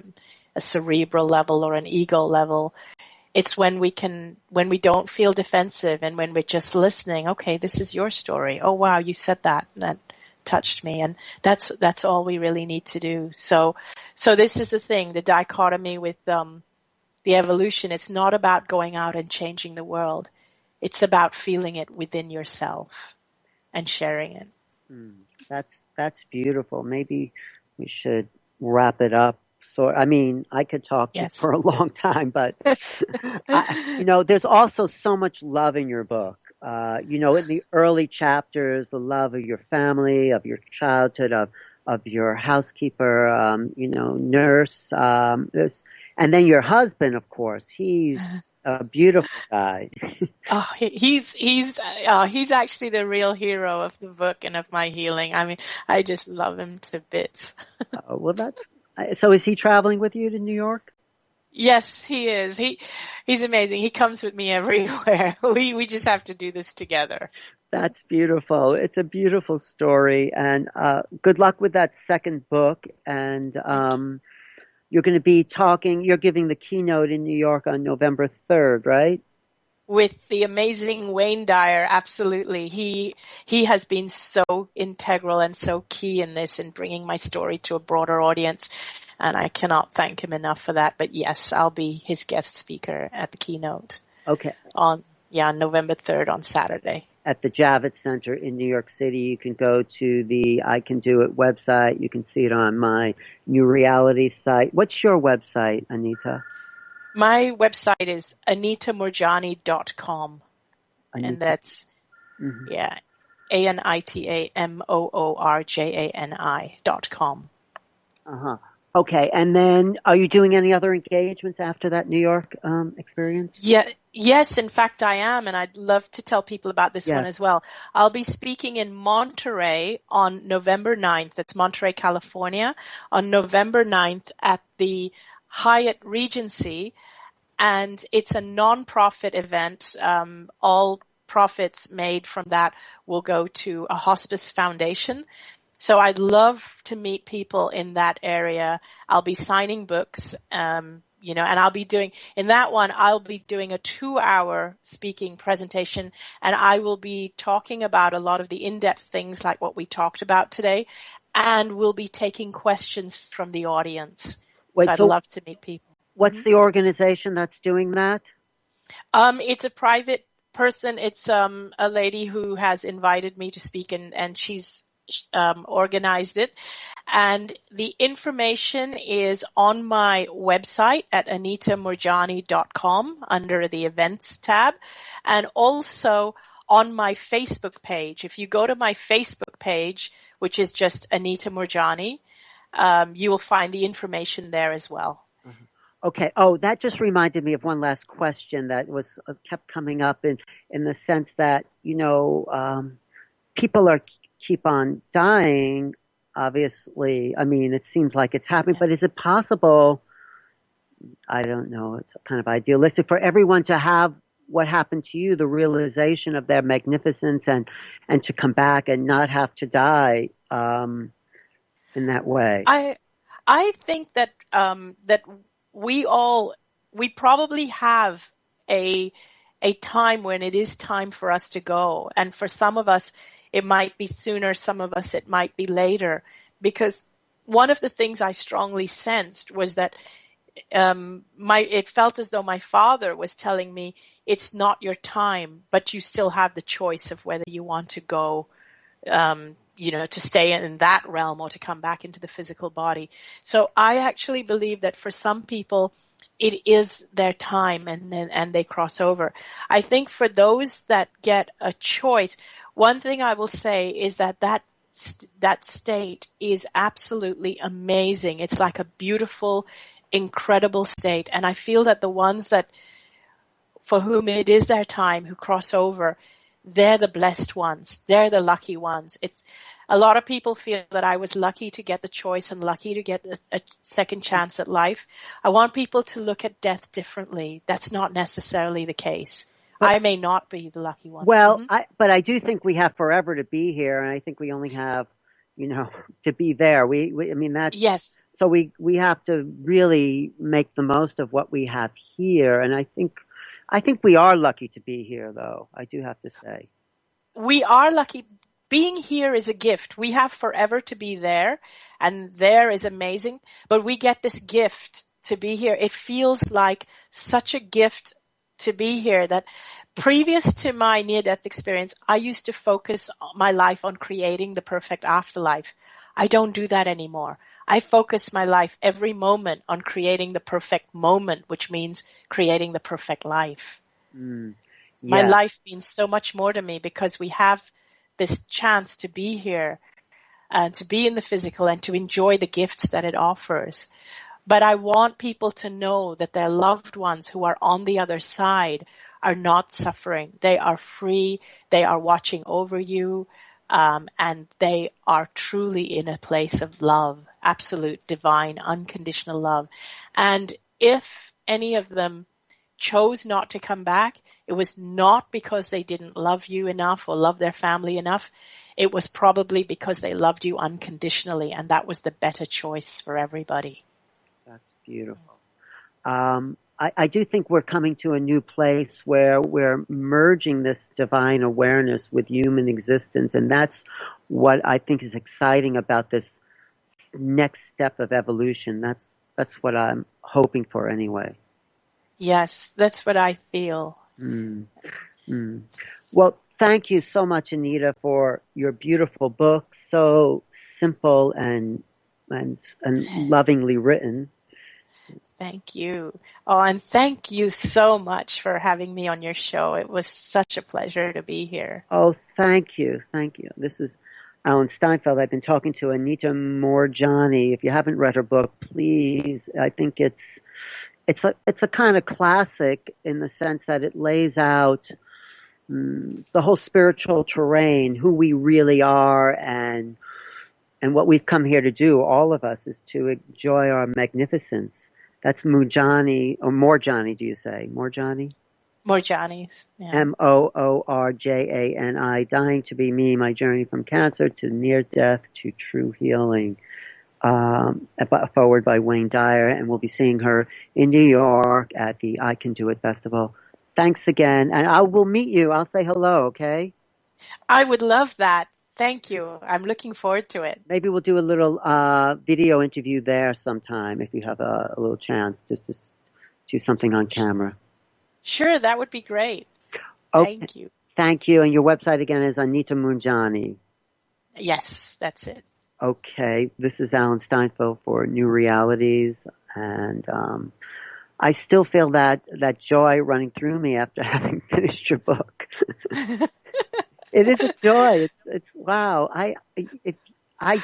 cerebral level or an ego level. It's when we don't feel defensive and when we're just listening. Okay, this is your story. Oh wow, you said that, and that touched me. And that's all we really need to do. So this is the thing, the dichotomy with the evolution. It's not about going out and changing the world. It's about feeling it within yourself and sharing it. That's beautiful. Maybe we should wrap it up. So, I mean, I could talk for a long time, but there's also so much love in your book. In the early chapters, the love of your family, of your childhood, of your housekeeper, nurse, and then your husband, of course. He's a beautiful guy. Oh, he's actually the real hero of the book and of my healing. I mean, I just love him to bits. Well, so is he traveling with you to New York? Yes, he is. He's amazing. He comes with me everywhere. We just have to do this together. That's beautiful. It's a beautiful story, and good luck with that second book. And you're going to be you're giving the keynote in New York on November 3rd, right? With the amazing Wayne Dyer, absolutely. He has been so integral and so key in this, in bringing my story to a broader audience, and I cannot thank him enough for that. But yes, I'll be his guest speaker at the keynote. Okay. On November 3rd on Saturday. At the Javits Center in New York City. You can go to the I Can Do It website. You can see it on my New Reality site. What's your website, Anita? My website is anitamoorjani.com. And that's, ANITAMOORJANI.com. Okay. And then are you doing any other engagements after that New York experience? Yes, in fact I am, and I'd love to tell people about this one as well. I'll be speaking in Monterey on November 9th. That's Monterey, California, on November 9th at the Hyatt Regency, and it's a non-profit event. All profits made from that will go to a hospice foundation. So I'd love to meet people in that area. I'll be signing books, and I'll be doing, in that one, I'll be doing a 2-hour speaking presentation, and I will be talking about a lot of the in-depth things like what we talked about today, and we'll be taking questions from the audience. So I'd love to meet people. What's the organization that's doing that? It's a private person. It's a lady who has invited me to speak, and she's organized it, and the information is on my website at anitamoorjani.com under the events tab, and also on my Facebook page. If you go to my Facebook page, which is just Anita Moorjani, you will find the information there as well. Okay. Oh, that just reminded me of one last question that was kept coming up in the sense that people keep on dying, obviously. I mean, it seems like it's happening, but is it possible, I don't know, it's kind of idealistic, for everyone to have what happened to you, the realization of their magnificence, and to come back and not have to die in that way. I think that that we probably have a a time when it is time for us to go, and for some of us it might be sooner, some of us it might be later, because one of the things I strongly sensed was that it felt as though my father was telling me it's not your time, but you still have the choice of whether you want to go, to stay in that realm or to come back into the physical body. So I actually believe that for some people, it is their time and they cross over. I think for those that get a choice, one thing I will say is that state is absolutely amazing. It's like a beautiful, incredible state. And I feel that the ones that, for whom it is their time, who cross over, they're the blessed ones. They're the lucky ones. It's a lot of people feel that I was lucky to get the choice and lucky to get a second chance at life. I want people to look at death differently. That's not necessarily the case. But I may not be the lucky one. Well, but I do think we have forever to be here, and I think we only have, to be there. I mean, that's yes. So we have to really make the most of what we have here, and I think we are lucky to be here, though. I do have to say. We are lucky. Being here is a gift. We have forever to be there, and there is amazing, but we get this gift to be here. It feels like such a gift to be here that previous to my near-death experience, I used to focus my life on creating the perfect afterlife. I don't do that anymore. I focus my life every moment on creating the perfect moment, which means creating the perfect life. Yeah. My life means so much more to me because we have this chance to be here and to be in the physical and to enjoy the gifts that it offers. But I want people to know that their loved ones who are on the other side are not suffering. They are free. They are watching over you. And they are truly in a place of love, absolute, divine, unconditional love. And if any of them chose not to come back, it was not because they didn't love you enough or love their family enough. It was probably because they loved you unconditionally, and that was the better choice for everybody. That's beautiful. I do think we're coming to a new place where we're merging this divine awareness with human existence, and that's what I think is exciting about this next step of evolution. That's what I'm hoping for anyway. Yes, that's what I feel. Well, thank you so much, Anita, for your beautiful book, so simple and lovingly written. Thank you. Oh, and thank you so much for having me on your show. It was such a pleasure to be here. Oh, thank you. Thank you. This is Alan Steinfeld. I've been talking to Anita Moorjani. If you haven't read her book, please. I think it's a kind of classic in the sense that it lays out the whole spiritual terrain, who we really are, and what we've come here to do, all of us, is to enjoy our magnificence. That's Moorjani, or Moorjani, do you say? Moorjani? Moorjani's. Yeah. Moorjani, Dying to Be Me, My Journey from Cancer to Near Death to True Healing. Forward by Wayne Dyer, and we'll be seeing her in New York at the I Can Do It Festival. Thanks again, and I will meet you. I'll say hello, okay? I would love that. Thank you. I'm looking forward to it. Maybe we'll do a little video interview there sometime if you have a little chance, just to do something on camera. Sure, that would be great. Okay. Thank you. Thank you. And your website again is Anita Moorjani. Yes, that's it. Okay. This is Alan Steinfeld for New Realities, and I still feel that joy running through me after having finished your book. It is a joy. It's wow. I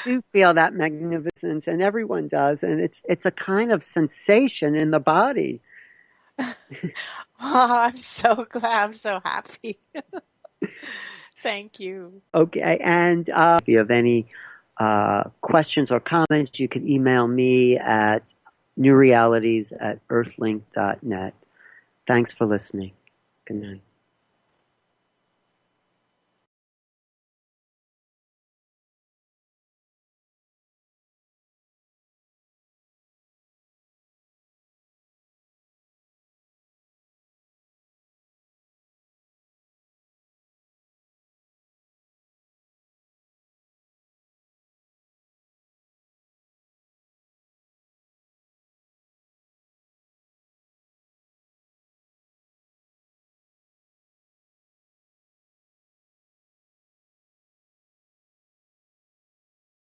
do feel that magnificence, and everyone does, and it's a kind of sensation in the body. Oh, I'm so glad. I'm so happy. Thank you. Okay, and if you have any questions or comments, you can email me at newrealities@earthlink.net. Thanks for listening. Good night.